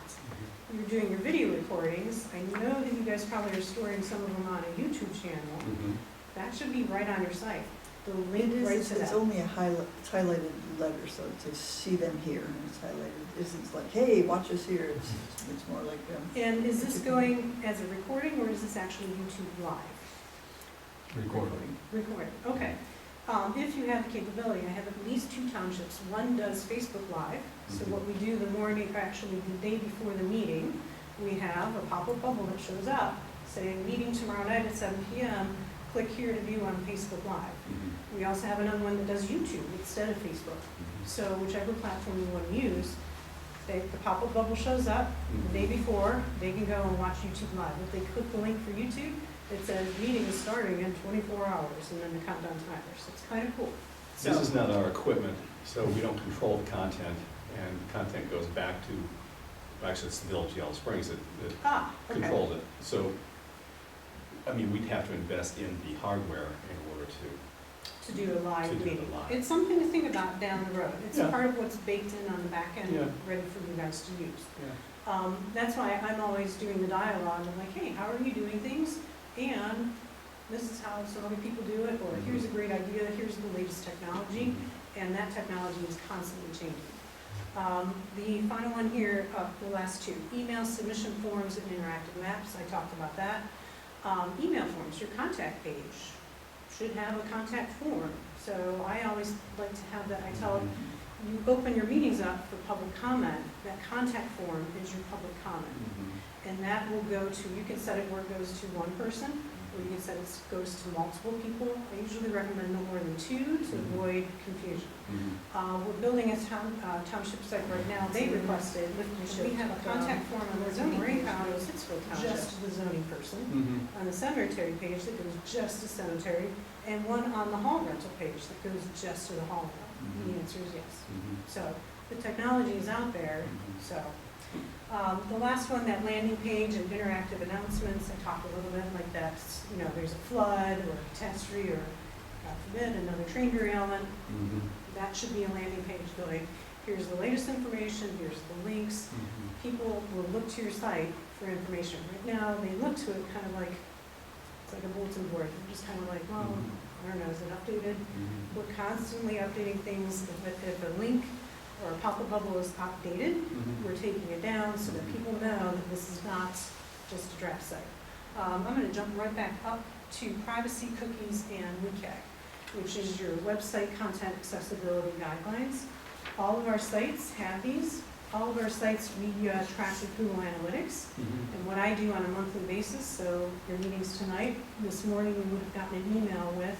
Speaker 8: You're doing your video recordings, I know that you guys probably are storing some of them on a YouTube channel,
Speaker 3: Mhm.
Speaker 8: that should be right on your site. The
Speaker 1: It
Speaker 8: link right
Speaker 1: is,
Speaker 8: to
Speaker 1: it's
Speaker 8: that.
Speaker 1: only a it's highlighted letter, so to see them here, and it's highlighted, isn't like, hey, watch us here, it's more like,
Speaker 8: And is this going as a recording, or is this actually YouTube Live?
Speaker 3: Recording.
Speaker 8: Recording, okay. If you have the capability, I have at least 2 townships. One does Facebook Live, so what we do the morning, actually the day before the meeting, we have a pop-up bubble that shows up saying, meeting tomorrow night at 7 p.m., click here to view on Facebook Live.
Speaker 3: Mhm.
Speaker 8: We also have another one that does YouTube instead of Facebook.
Speaker 3: Mhm.
Speaker 8: So whichever platform you want to use, the pop-up bubble shows up the day before, they can go and watch YouTube Live. If they click the link for YouTube, it says meeting is starting in 24 hours, and then the countdown timer, so it's kind of cool.
Speaker 3: This
Speaker 8: So-
Speaker 3: is not our equipment, so we don't control the content, and the content goes back to, actually, it's the Village of Yellow Springs that
Speaker 8: Okay.
Speaker 3: controls it. So, I mean, we'd have to invest in the hardware in order to,
Speaker 8: To do a live
Speaker 3: To do the
Speaker 8: meeting.
Speaker 3: live.
Speaker 8: It's something to think about down the road. It's
Speaker 3: Yeah.
Speaker 8: part of what's baked in on the back end,
Speaker 3: Yeah.
Speaker 8: ready for you guys to use.
Speaker 3: yeah.
Speaker 8: That's why I'm always doing the dialogue, I'm like, hey, how are you doing things? And this is how some other people do it, or here's a great idea, here's the latest technology, and that technology is constantly changing. The final one here, the last 2, email submission forms and interactive maps, I talked about that. Email forms, your contact page should have a contact form. So I always like to have that, I tell them, you open your meetings up for public comment, that contact form is your public comment.
Speaker 3: Mhm.
Speaker 8: And that will go to, you can set it where it goes to one person, or you can set it goes to multiple people. I usually recommend no more than 2 to avoid confusion.
Speaker 3: Mhm.
Speaker 8: We're building a township site right now, they requested, we have a contact form on the zoning page that goes just to the zoning person,
Speaker 3: Mhm.
Speaker 8: on the cemetery page that goes just to cemetery, and one on the hall rental page that goes just to the hall rental. The
Speaker 3: Mhm.
Speaker 8: answer is yes.
Speaker 3: Mhm.
Speaker 8: So the technology is out there,
Speaker 3: Mhm.
Speaker 8: so. The last one, that landing page and interactive announcements, I talked a little bit like that, you know, there's a flood or a catastrophe or, God forbid, another train derailment.
Speaker 3: Mhm.
Speaker 8: That should be a landing page going, here's the latest information, here's the links.
Speaker 3: Mhm.
Speaker 8: People will look to your site for information. Right now, they look to it kind of like, it's like a bulletin board. They're just kind of like, well, I don't know, is it updated?
Speaker 3: Mhm.
Speaker 8: We're constantly updating things. If a link or a pop-up bubble is outdated,
Speaker 3: Mhm.
Speaker 8: we're taking it down so that people know that this is not just a draft site. I'm going to jump right back up to privacy, cookies, and WCAG, which is your website content accessibility guidelines. All of our sites have these. All of our sites we track with Google Analytics.
Speaker 3: Mhm.
Speaker 8: And what I do on a monthly basis, so your meetings tonight, this morning we would have gotten an email with,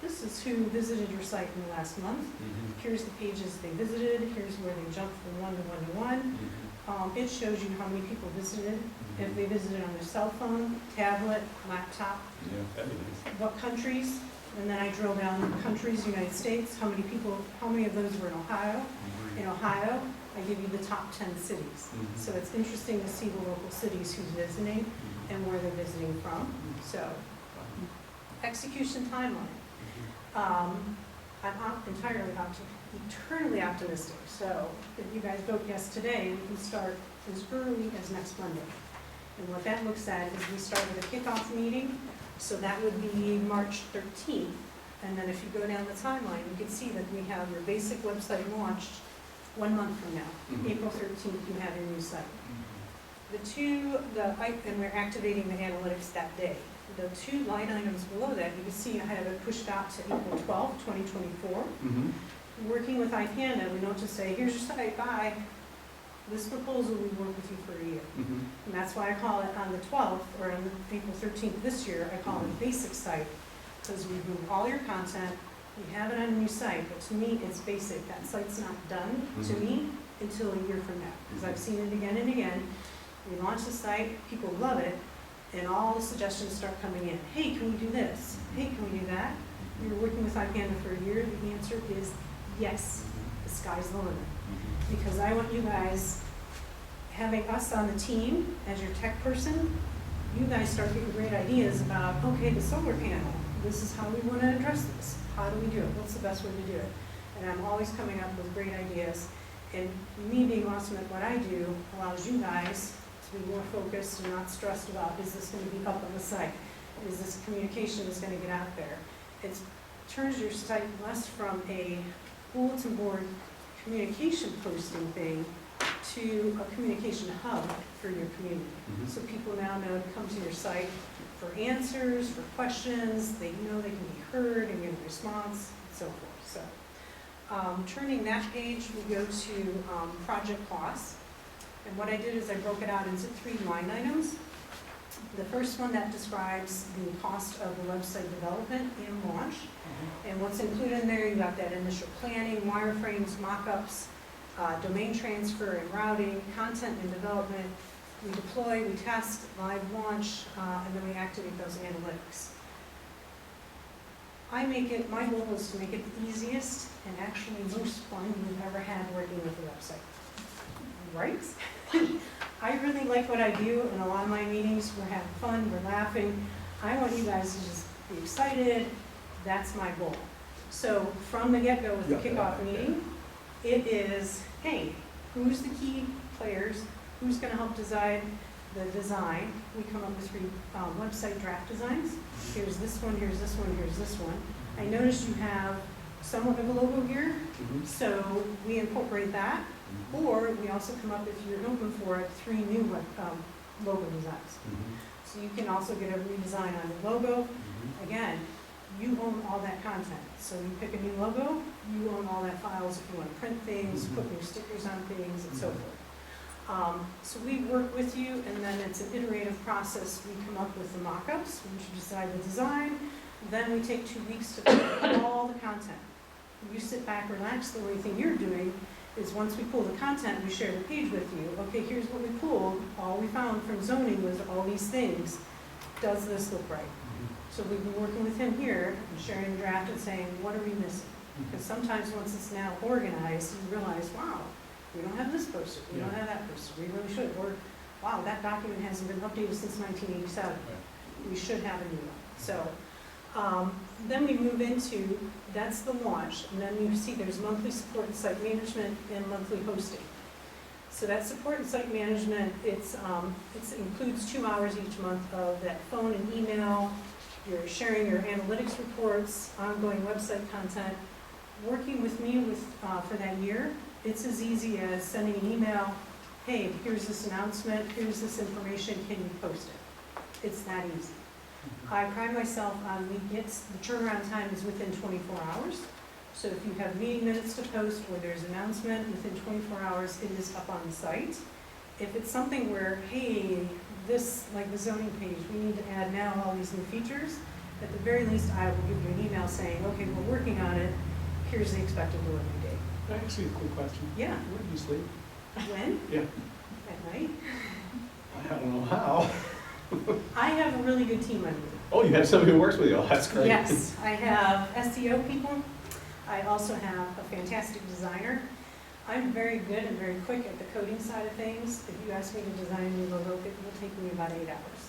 Speaker 8: this is who visited your site in the last month.
Speaker 3: Mhm.
Speaker 8: Here's the pages they visited, here's where they jumped from one to one to one.
Speaker 3: Mhm.
Speaker 8: It shows you how many people visited, if they visited on their cell phone, tablet, laptop,
Speaker 3: Yeah, that'd be nice.
Speaker 8: what countries, and then I drill down countries, United States, how many people, how many of those were in Ohio. In Ohio, I give you the top 10 cities.
Speaker 3: Mhm.
Speaker 8: So it's interesting to see the local cities who's visiting
Speaker 3: Mhm.
Speaker 8: and where they're visiting from. So, execution timeline. I'm eternally optimistic. So if you guys vote yes today, we can start as early as next Monday. And what that looks at is we start with a kickoff meeting, so that would be March 13th. And then if you go down the timeline, you can see that we have your basic website launched 1 month from now,
Speaker 3: Mhm.
Speaker 8: April 13th, you have your new site. And we're activating the analytics that day. The 2 line items below that, you can see I have it pushed out to April 12th, 2024.
Speaker 3: Mhm.
Speaker 8: Working with iPanda, we don't just say, here's your site, bye. This proposal, we work with you for a year.
Speaker 3: Mhm.
Speaker 8: And that's why I call it on the 12th, or on April 13th this year, I call it a basic site, because we move all your content, we have it on a new site, but to me, it's basic. That site's not done, to
Speaker 3: Mhm.
Speaker 8: me, until a year from now, because I've seen it again and again. We launch the site, people love it, and all the suggestions start coming in. Hey, can we do this? Hey, can we do that? We were working with iPanda for a year, the answer is yes, the sky's the limit. Because I want you guys, having us on the team as your tech person, you guys start getting great ideas about, okay, the solar panel, this is how we want to address this. How do we do it? What's the best way to do it? And I'm always coming up with great ideas. And me being awesome at what I do allows you guys to be more focused and not stressed about, is this going to be up on the site? Is this communication that's going to get out there? It turns your site less from a bulletin board communication posting thing to a communication hub for your community.
Speaker 3: Mhm.
Speaker 8: So people now know to come to your site for answers, for questions, they know they can be heard and get a response, and so forth. So, turning that page, we go to project costs. And what I did is I broke it out into 3 line items. The first one that describes the cost of the website development and launch. And what's included in there, you got that initial planning, wireframes, mock-ups, domain transfer and routing, content and development. We deploy, we test, live launch, and then we activate those analytics. My goal is to make it the easiest and actually most fun you've ever had working with a website. Right? I really like what I do, and a lot of my meetings, we're having fun, we're laughing. I want you guys to just be excited. That's my goal. So from the get-go with the kickoff meeting, it is, hey, who's the key players? Who's going to help decide the design? We come up with 3 website draft designs. Here's this one, here's this one, here's this one. I noticed you have somewhat of a logo here,
Speaker 3: Mhm.
Speaker 8: so we incorporate that. Or we also come up, if you're open for it, 3 new logo designs.
Speaker 3: Mhm.
Speaker 8: So you can also get a redesign on the logo.
Speaker 3: Mhm.
Speaker 8: Again, you own all that content. So you pick a new logo, you own all that files if you want to print things, put new stickers on things, and so forth. So we work with you, and then it's an iterative process. We come up with the mock-ups, once you decide the design, then we take 2 weeks to put all the content. You sit back, relax. The only thing you're doing is once we pull the content, we share the page with you. Okay, here's what we pulled. All we found from zoning was all these things. Does this look right? So we've been working with him here and sharing the draft and saying, what are we missing? Because sometimes once it's now organized, you realize, wow, we don't have this posted, we don't have that posted, we really should. Or, wow, that document hasn't been updated since 1987. We should have a new one. So then we move into, that's the launch, and then you see there's monthly support and site management and monthly hosting. So that support and site management, it includes 2 hours each month of that phone and email. You're sharing your analytics reports, ongoing website content. Working with me for that year, it's as easy as sending an email, hey, here's this announcement, here's this information, can you post it? It's that easy. I pride myself on the turnaround time is within 24 hours. So if you have meeting minutes to post or there's an announcement within 24 hours, it is up on the site. If it's something where, hey, this, like the zoning page, we need to add now all these new features, at the very least, I will give you an email saying, okay, we're working on it, here's the expected delivery date.
Speaker 3: Can I ask you a quick question?
Speaker 8: Yeah.
Speaker 3: Where do you sleep?
Speaker 8: When?
Speaker 3: Yeah.
Speaker 8: At night?
Speaker 3: I don't know how.
Speaker 8: I have a really good team under me.
Speaker 3: Oh, you have somebody who works with you. Oh, that's great.
Speaker 8: Yes, I have SEO people. I also have a fantastic designer. I'm very good and very quick at the coding side of things. If you ask me to design a new logo, it will take me about 8 hours.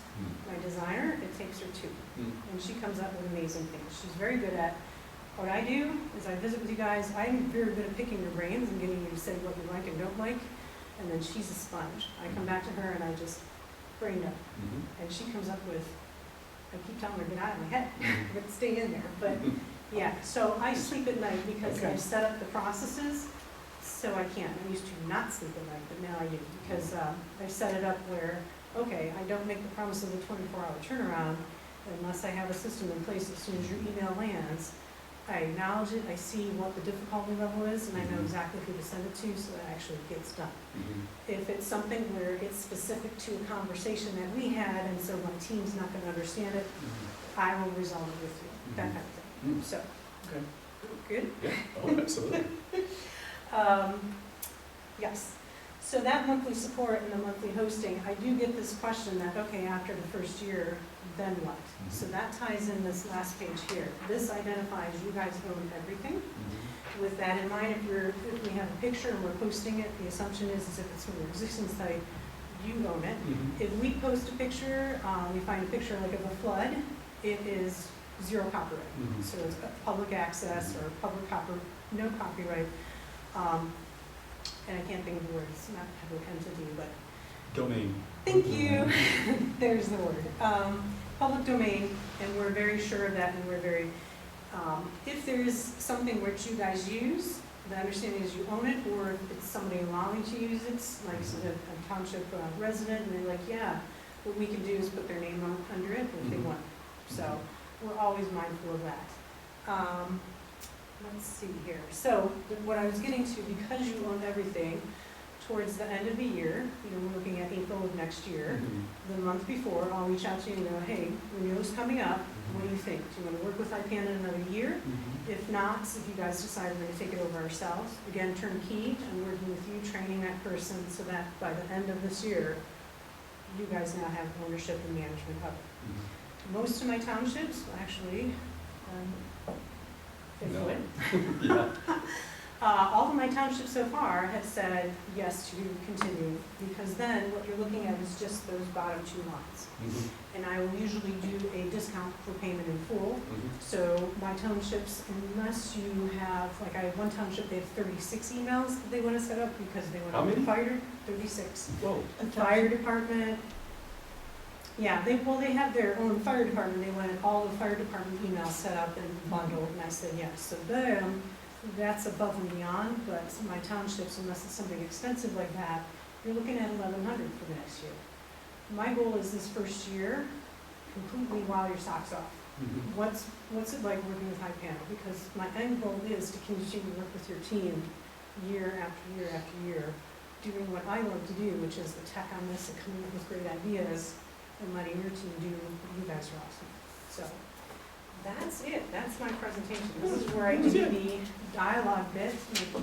Speaker 8: My designer, it takes her 2. And she comes up with amazing things. She's very good at, what I do is I visit with you guys. I'm very good at picking your brains and getting you to say what you like and don't like. And then she's a sponge. I come back to her and I just brain dump. And she comes up with, I keep telling her, get out of my head, but stay in there. But yeah, so I sleep at night because I set up the processes so I can't. I used to not sleep at night, but now I do, because I've set it up where, okay, I don't make the promise of the 24-hour turnaround unless I have a system in place as soon as your email lands. I acknowledge it, I see what the difficulty level is, and I know exactly who to send it to, so that actually gets done. If it's something where it's specific to a conversation that we had, and so my team's not gonna understand it, I will resolve it with you, that kind of thing. So,
Speaker 3: Okay.
Speaker 8: good?
Speaker 3: Yeah, oh, absolutely.
Speaker 8: Yes, so that monthly support and the monthly hosting, I do get this question that, okay, after the first year, then what? So that ties in this last page here. This identifies you guys own everything. With that in mind, if we have a picture and we're posting it, the assumption is if it's from your existing site, you own it. If we post a picture, we find a picture like of a flood, it is zero copyright. So it's public access or no copyright. And I can't think of the word, it's not public entity, but.
Speaker 3: Domain.
Speaker 8: Thank you. There's the word. Public domain, and we're very sure of that, and we're very, if there is something which you guys use, the understanding is you own it, or if it's somebody allowing to use it, like a township resident, and they're like, yeah, what we can do is put their name under it if they want. So we're always mindful of that. Let's see here. So what I was getting to, because you own everything, towards the end of the year, we're looking at April of next year, the month before, I'll reach out to you and go, hey, renewal's coming up, what do you think? Do you want to work with IPAN in another year? If not, if you guys decide we're going to take it over ourselves, again, turnkey, and working with you, training that person, so that by the end of this year, you guys now have ownership and management of it. Most of my townships, actually, if you would.
Speaker 3: Yeah.
Speaker 8: All of my townships so far have said yes to continue, because then what you're looking at is just those bottom two lines. And I will usually do a discount for payment in full. So my townships, unless you have, like I have one township, they have 36 emails that they want to set up because they want to.
Speaker 3: How many?
Speaker 8: 36.
Speaker 3: Whoa.
Speaker 8: A fire department. Yeah, they have their own fire department. They wanted all the fire department emails set up and bundled, and I said yes. So them, that's above and beyond, but my townships, unless it's something expensive like that, you're looking at 1,100 for the next year. My goal is this first year, completely wow your socks off. What's it like working with IPAN? Because my end goal is to continue to work with your team year after year after year, doing what I love to do, which is the tech on this and coming up with great ideas and letting your team do what you guys are awesome. So that's it. That's my presentation. This is where I do the dialogue bit,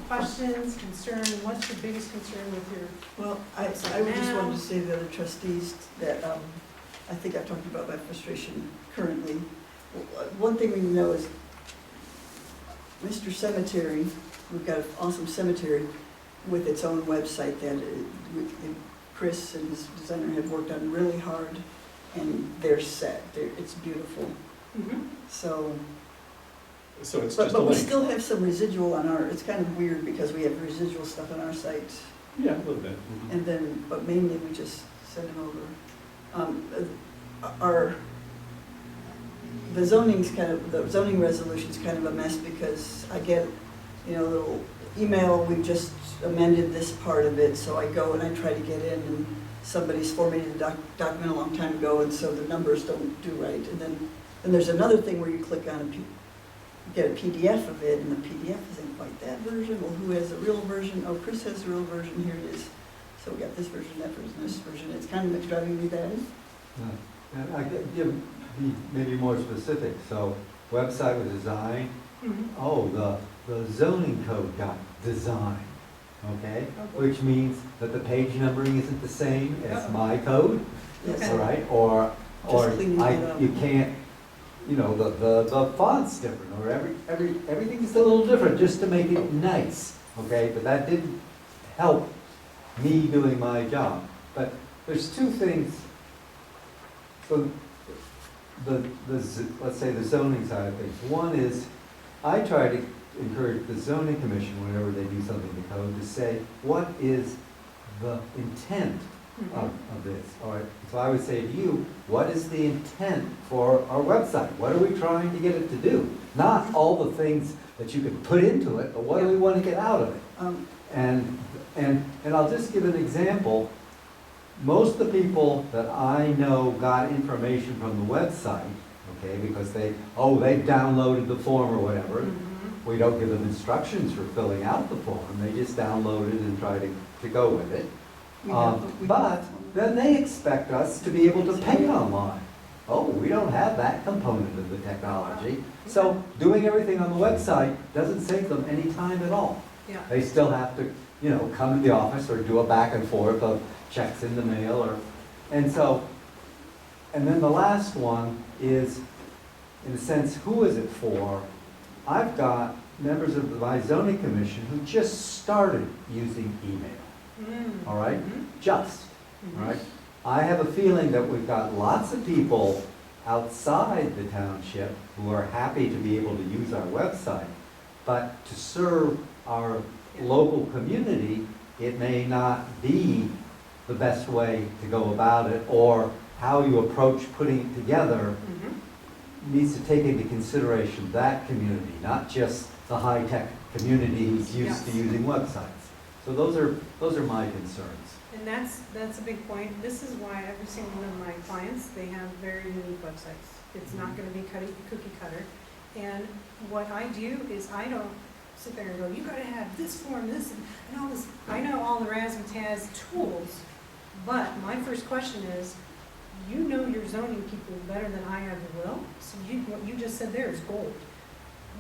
Speaker 8: questions, concern. What's your biggest concern with your?
Speaker 1: Well, I would just want to say to the other trustees that I think I've talked about my frustration currently. One thing we know is Mr. Cemetery, we've got an awesome cemetery with its own website that Chris and his designer have worked on really hard, and they're set. It's beautiful. So
Speaker 3: it's
Speaker 1: but
Speaker 3: just a
Speaker 1: we
Speaker 3: link.
Speaker 1: still have some residual on our, it's kind of weird because we have residual stuff on our site.
Speaker 3: Yeah, a little bit.
Speaker 1: And then, but mainly we just send them over. The zoning resolution's kind of a mess because I get, a little email, we've just amended this part of it, so I go and I try to get in and somebody's formatted a document a long time ago, and so the numbers don't do right. And then there's another thing where you click on get a PDF of it, and the PDF isn't quite that version. Well, who has the real version? Oh, Chris has the real version, here it is. So we got this version, that version, this version. It's kind of driving me bad.
Speaker 5: And I give be maybe more specific. So website was designed. Oh, the zoning code got designed. Okay, which means that the page numbering isn't the same as my code.
Speaker 1: Yes.
Speaker 5: All right, or
Speaker 1: cleaning it up.
Speaker 5: you can't. The font's different, or everything's a little different just to make it nice, okay? But that didn't help me doing my job. But there's two things. So let's say the zoning side of things. One is I try to encourage the zoning commission whenever they do something to code to say, what is the intent of this? All right. So I would say to you, what is the intent for our website? What are we trying to get it to do? Not all the things that you can put into it, but what do we want to get out of it? And, and I'll just give an example. Most of the people that I know got information from the website, okay, because they've downloaded the form or whatever.
Speaker 8: Mhm.
Speaker 5: We don't give them instructions for filling out the form, they just download it and try to go with it.
Speaker 1: We have- we
Speaker 5: But
Speaker 1: have-
Speaker 5: then they expect us to be able to pay online. Oh, we don't have that component of the technology. So doing everything on the website doesn't save them any time at all.
Speaker 8: Yeah.
Speaker 5: They still have to, come to the office or do a back and forth of checks in the mail and then the last one is, in a sense, who is it for? I've got members of my zoning commission who just started using email, all right? Just, all right? I have a feeling that we've got lots of people outside the township who are happy to be able to use our website, but to serve our local community, it may not be the best way to go about it, or how you approach putting it together needs to take into consideration that community, not just the high-tech community who's used to
Speaker 8: Yes.
Speaker 5: using websites. So those are my concerns.
Speaker 8: And that's a big point. This is why every single one of my clients, they have very unique websites. It's not gonna be cookie cutter. And what I do is I don't sit there and go, you gotta have this form, this, and all this. I know all the razzmatazz tools, but my first question is, you know your zoning people better than I ever will, so what you just said there is gold.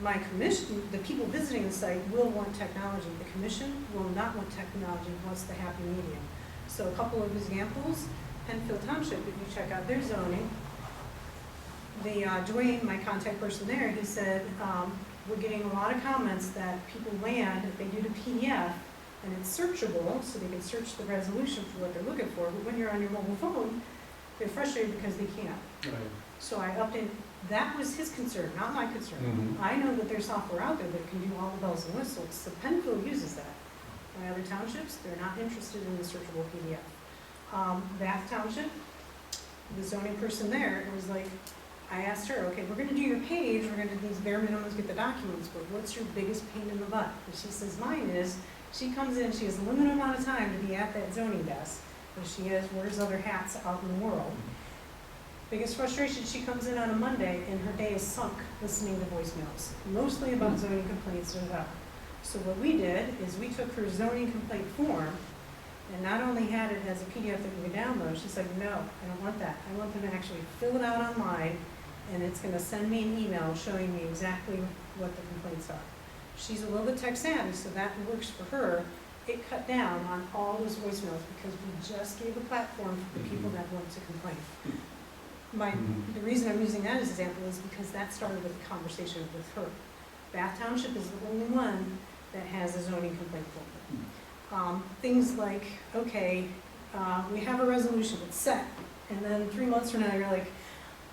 Speaker 8: My commission, the people visiting the site will want technology. The commission will not want technology, wants the happy medium. So a couple of examples, Penfield Township, if you check out their zoning, Dwayne, my contact person there, he said, we're getting a lot of comments that people land, they do the PDF, and it's searchable, so they can search the resolution for what they're looking for, but when you're on your mobile phone, they're frustrated because they can't. So I updated, that was his concern, not my concern.
Speaker 5: Mhm.
Speaker 8: I know that there's software out there that can do all the bells and whistles, so Penfield uses that. My other townships, they're not interested in the searchable PDF. Bath Township, the zoning person there, it was like, I asked her, okay, we're gonna do your page, we're gonna do these bare minimums, get the documents, but what's your biggest pain in the butt? And she says, mine is, she comes in, she has a limited amount of time to be at that zoning desk, but she wears other hats out in the world. Biggest frustration, she comes in on a Monday and her day is sunk listening to voicemails, mostly about zoning complaints and that. So what we did is we took her zoning complaint form and not only had it as a PDF that we could download, she's like, no, I don't want that. I want them to actually fill it out online and it's gonna send me an email showing me exactly what the complaints are. She's a little bit tech savvy, so that works for her. It cut down on all those voicemails because we just gave a platform for the people that want to complain. The reason I'm using that as an example is because that started with a conversation with her. Bath Township is the only one that has a zoning complaint form. Things like, okay, we have a resolution, it's set, and then 3 months from now, you're like,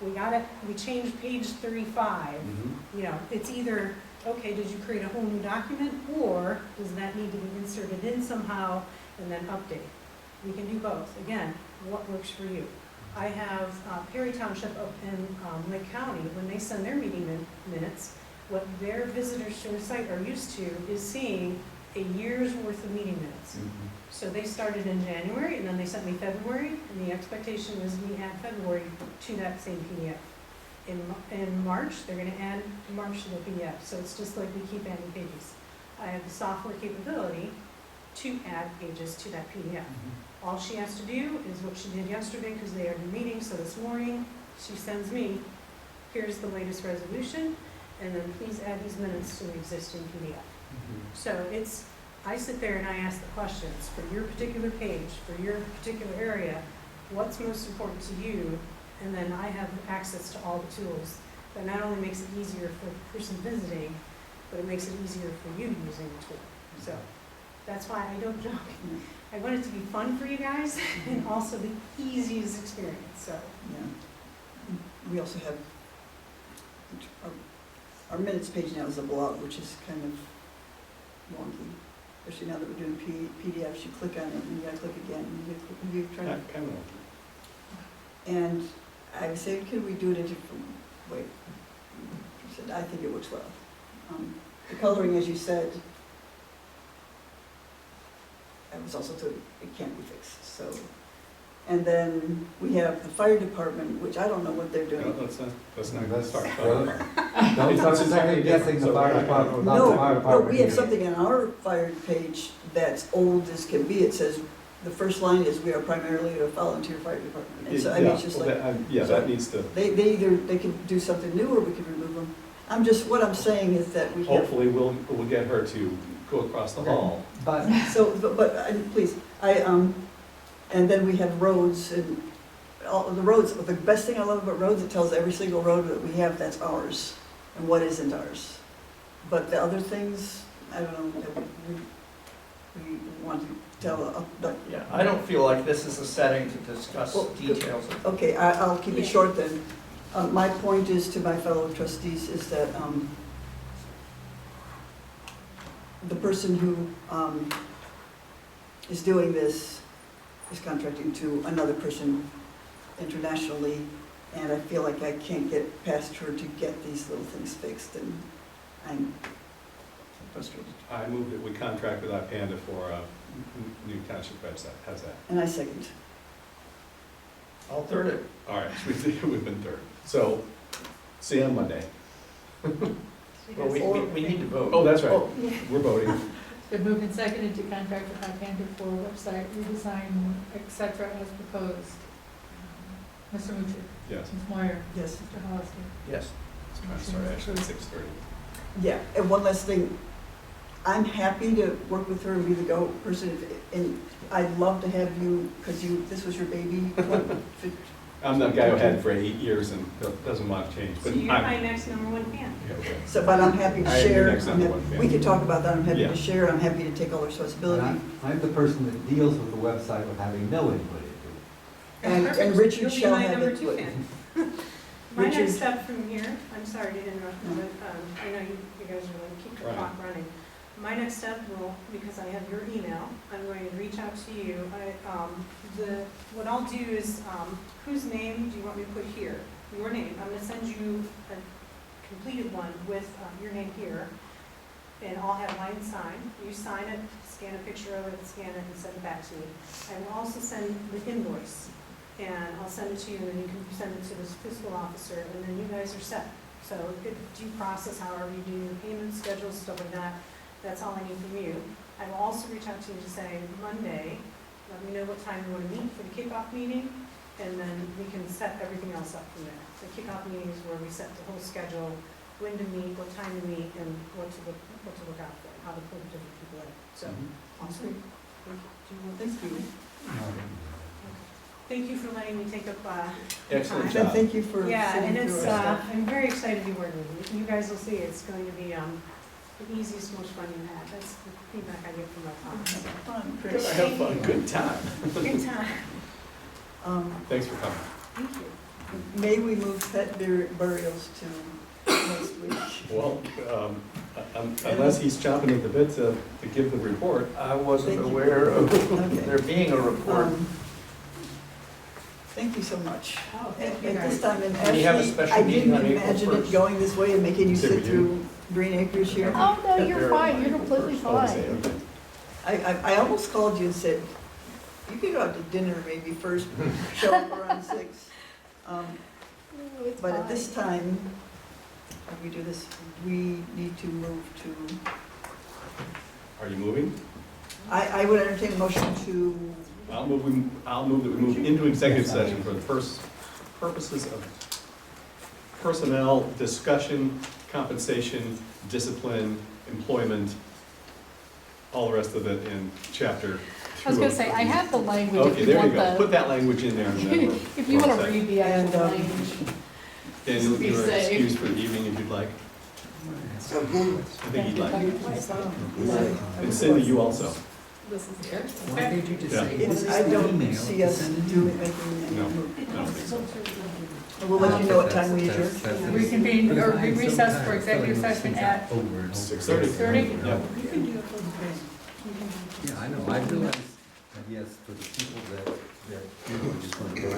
Speaker 8: we got it, we changed page 35. You know, it's either, okay, did you create a whole new document, or does that need to be inserted in somehow and then update? We can do both. Again, what works for you? I have Perry Township up in Lake County, when they send their meeting minutes, what their visitors to the site are used to is seeing a year's worth of meeting minutes. So they started in January, and then they sent me February, and the expectation is we add February to that same PDF. In March, they're gonna add March to the PDF, so it's just like we keep adding pages. I have the software capability to add pages to that PDF. All she has to do is what she did yesterday, because they had a meeting, so this morning, she sends me, here's the latest resolution, and then please add these minutes to the existing PDF. So it's, I sit there and I ask the questions, for your particular page, for your particular area, what's most important to you, and then I have access to all the tools. That not only makes it easier for the person visiting, but it makes it easier for you using the tool. So that's why I don't joke. I want it to be fun for you guys and also the easiest experience, so.
Speaker 1: Yeah. We also have, our minutes page now is a blog, which is kind of wonky, especially now that we're doing PDFs. You click on it and you gotta click again. And you try to,
Speaker 3: Kind of.
Speaker 1: and I said, could we do it in a different way? She said, I think it works well. The coloring, as you said, it's also to, it can't be fixed, so. And then we have the fire department, which I don't know what they're
Speaker 3: No,
Speaker 1: doing.
Speaker 3: let's not
Speaker 5: That's-
Speaker 3: start.
Speaker 5: Don't start second guessing the fire department without the fire
Speaker 1: No,
Speaker 5: department.
Speaker 1: we have
Speaker 5: here.
Speaker 1: something in our fire page that's old as can be. It says, the first line is, we are primarily a volunteer fire department. And so, I mean, it's just
Speaker 3: well,
Speaker 1: like,
Speaker 3: yeah, that needs to,
Speaker 1: they either, they can do something new or we can remove them. What I'm saying is that we have,
Speaker 3: hopefully we'll get her to go across the hall.
Speaker 5: But,
Speaker 1: so, please, and then we have roads and all of the roads. The best thing I love about roads, it tells every single road that we have that's ours and what isn't ours. But the other things, I don't know, that we want to tell,
Speaker 4: Yeah, I don't feel like this is a setting to discuss
Speaker 1: Well,
Speaker 4: details.
Speaker 1: okay, I'll keep it short then. My point is to my fellow trustees is that the person who is doing this is contracting to another person internationally, and I feel like I can't get past her to get these little things fixed, and I'm frustrated.
Speaker 3: I move that we contract with Panda for a new township website. How's that?
Speaker 1: And I second.
Speaker 4: I'll third it.
Speaker 3: All right, we've been third. So, see you on Monday.
Speaker 4: Well, we need to vote.
Speaker 3: Oh, that's right.
Speaker 1: Oh,
Speaker 3: We're voting.
Speaker 2: It's been moved and seconded to contract with Panda for website redesign, et cetera, as proposed. Mr. Mucci?
Speaker 3: Yes.
Speaker 2: Ms. Moyer?
Speaker 1: yes.
Speaker 2: Mr. Hollister?
Speaker 4: Yes.
Speaker 3: Sorry, actually, it's 6:30.
Speaker 1: Yeah, and one last thing, I'm happy to work with her and be the go person, and I'd love to have you, because this was your baby.
Speaker 3: I'm the guy who had it for 8 years and doesn't want to change,
Speaker 8: So
Speaker 3: but
Speaker 8: you're
Speaker 3: I'm.
Speaker 8: my next #1 fan.
Speaker 3: Yeah, okay.
Speaker 1: So, but I'm happy to
Speaker 3: I am your
Speaker 1: share.
Speaker 3: next number one fan.
Speaker 1: We can talk about that, I'm happy
Speaker 3: Yeah.
Speaker 1: to share, I'm happy to take all the responsibility.
Speaker 5: I'm the person that deals with the website with having no input into
Speaker 1: And
Speaker 8: Perfect.
Speaker 1: Richard
Speaker 8: You'll be
Speaker 1: shall
Speaker 8: my
Speaker 1: have
Speaker 8: number
Speaker 1: it.
Speaker 8: 2 fan. My
Speaker 1: Richard-
Speaker 8: next step from here, I'm sorry to interrupt you, but I know you guys are going to keep the
Speaker 3: Right.
Speaker 8: clock running. My next step will, because I have your email, I'm going to reach out to you. What I'll do is, whose name do you want me to put here? Your name. I'm going to send you a completed one with your name here, and I'll have mine signed. You sign it, scan a picture of it, scan it, and send it back to me. I will also send the invoice, and I'll send it to you, and then you can send it to the fiscal officer, and then you guys are set. So if you process however you do your payment schedules, stuff like that, that's all I need from you. I will also reach out to you to say, Monday, let me know what time you want to meet for the kickoff meeting, and then we can set everything else up from there. The kickoff meeting is where we set the whole schedule, when to meet, what time to meet, and what to look out for, how to put different people in. So, awesome. Thank you. Thank you for letting me take up your
Speaker 3: Excellent
Speaker 8: time.
Speaker 1: And thank you for
Speaker 8: Yeah, and
Speaker 1: sitting through
Speaker 8: it's,
Speaker 1: our stuff.
Speaker 8: I'm very excited to be working with you. You guys will see, it's going to be the easiest, most fun you've had. That's the feedback I get from my clients.
Speaker 1: Fun,
Speaker 3: Good,
Speaker 1: Chris.
Speaker 3: have fun, good time.
Speaker 8: Good time.
Speaker 3: Thanks for coming.
Speaker 8: Thank you.
Speaker 1: May we move pet burials to next week?
Speaker 3: Well, unless he's chomping at the bit to give the report.
Speaker 4: I wasn't
Speaker 1: Thank you.
Speaker 4: aware of
Speaker 1: Okay.
Speaker 4: there being a report.
Speaker 1: Thank you so much.
Speaker 8: Oh, thank you
Speaker 1: At this
Speaker 8: guys.
Speaker 1: time, and
Speaker 4: We have a
Speaker 1: actually,
Speaker 4: special
Speaker 1: I
Speaker 4: meeting
Speaker 1: didn't
Speaker 4: on April
Speaker 1: imagine it
Speaker 4: 1st.
Speaker 1: going this way and making you
Speaker 3: Say we
Speaker 1: sit
Speaker 3: do?
Speaker 1: through Green Acres here.
Speaker 6: Oh, no, you're fine, you're completely
Speaker 3: Oh, say,
Speaker 6: fine.
Speaker 3: okay.
Speaker 1: I almost called you and said, you could go out to dinner maybe first, show up around 6.
Speaker 6: No, it's
Speaker 1: But at
Speaker 6: fine.
Speaker 1: this time, if we do this, we need to move to,
Speaker 3: Are you moving?
Speaker 1: I would entertain a motion to,
Speaker 3: I'll move that we move into executive session for the purposes of personnel, discussion, compensation, discipline, employment, all the rest of it in chapter 2.
Speaker 6: I was gonna say, I have the language
Speaker 3: Okay,
Speaker 6: if you
Speaker 3: there you
Speaker 6: want
Speaker 3: go. Put
Speaker 6: the,
Speaker 3: that language in there. And then we're-
Speaker 6: if you
Speaker 3: we're
Speaker 6: wanna
Speaker 3: set.
Speaker 6: read the actual
Speaker 1: And,
Speaker 6: language.
Speaker 3: Daniel,
Speaker 6: Be
Speaker 3: you're
Speaker 6: safe.
Speaker 3: excused for the evening if you'd like. I think you'd like. And Cindy, you also.
Speaker 6: This is here.
Speaker 9: Why did you just
Speaker 3: Yeah.
Speaker 9: say?
Speaker 1: it's, I don't see us doing, making any
Speaker 3: No,
Speaker 1: move.
Speaker 3: I don't think so.
Speaker 1: We'll let you know what time we adjourn.
Speaker 2: Reconvene, or recess for executive session at
Speaker 9: Over and over.
Speaker 3: 6:30.
Speaker 2: 6:30?
Speaker 3: Yep.
Speaker 8: You can do it for the day.
Speaker 9: Yeah, I know, I realize that yes, for the people that just want to go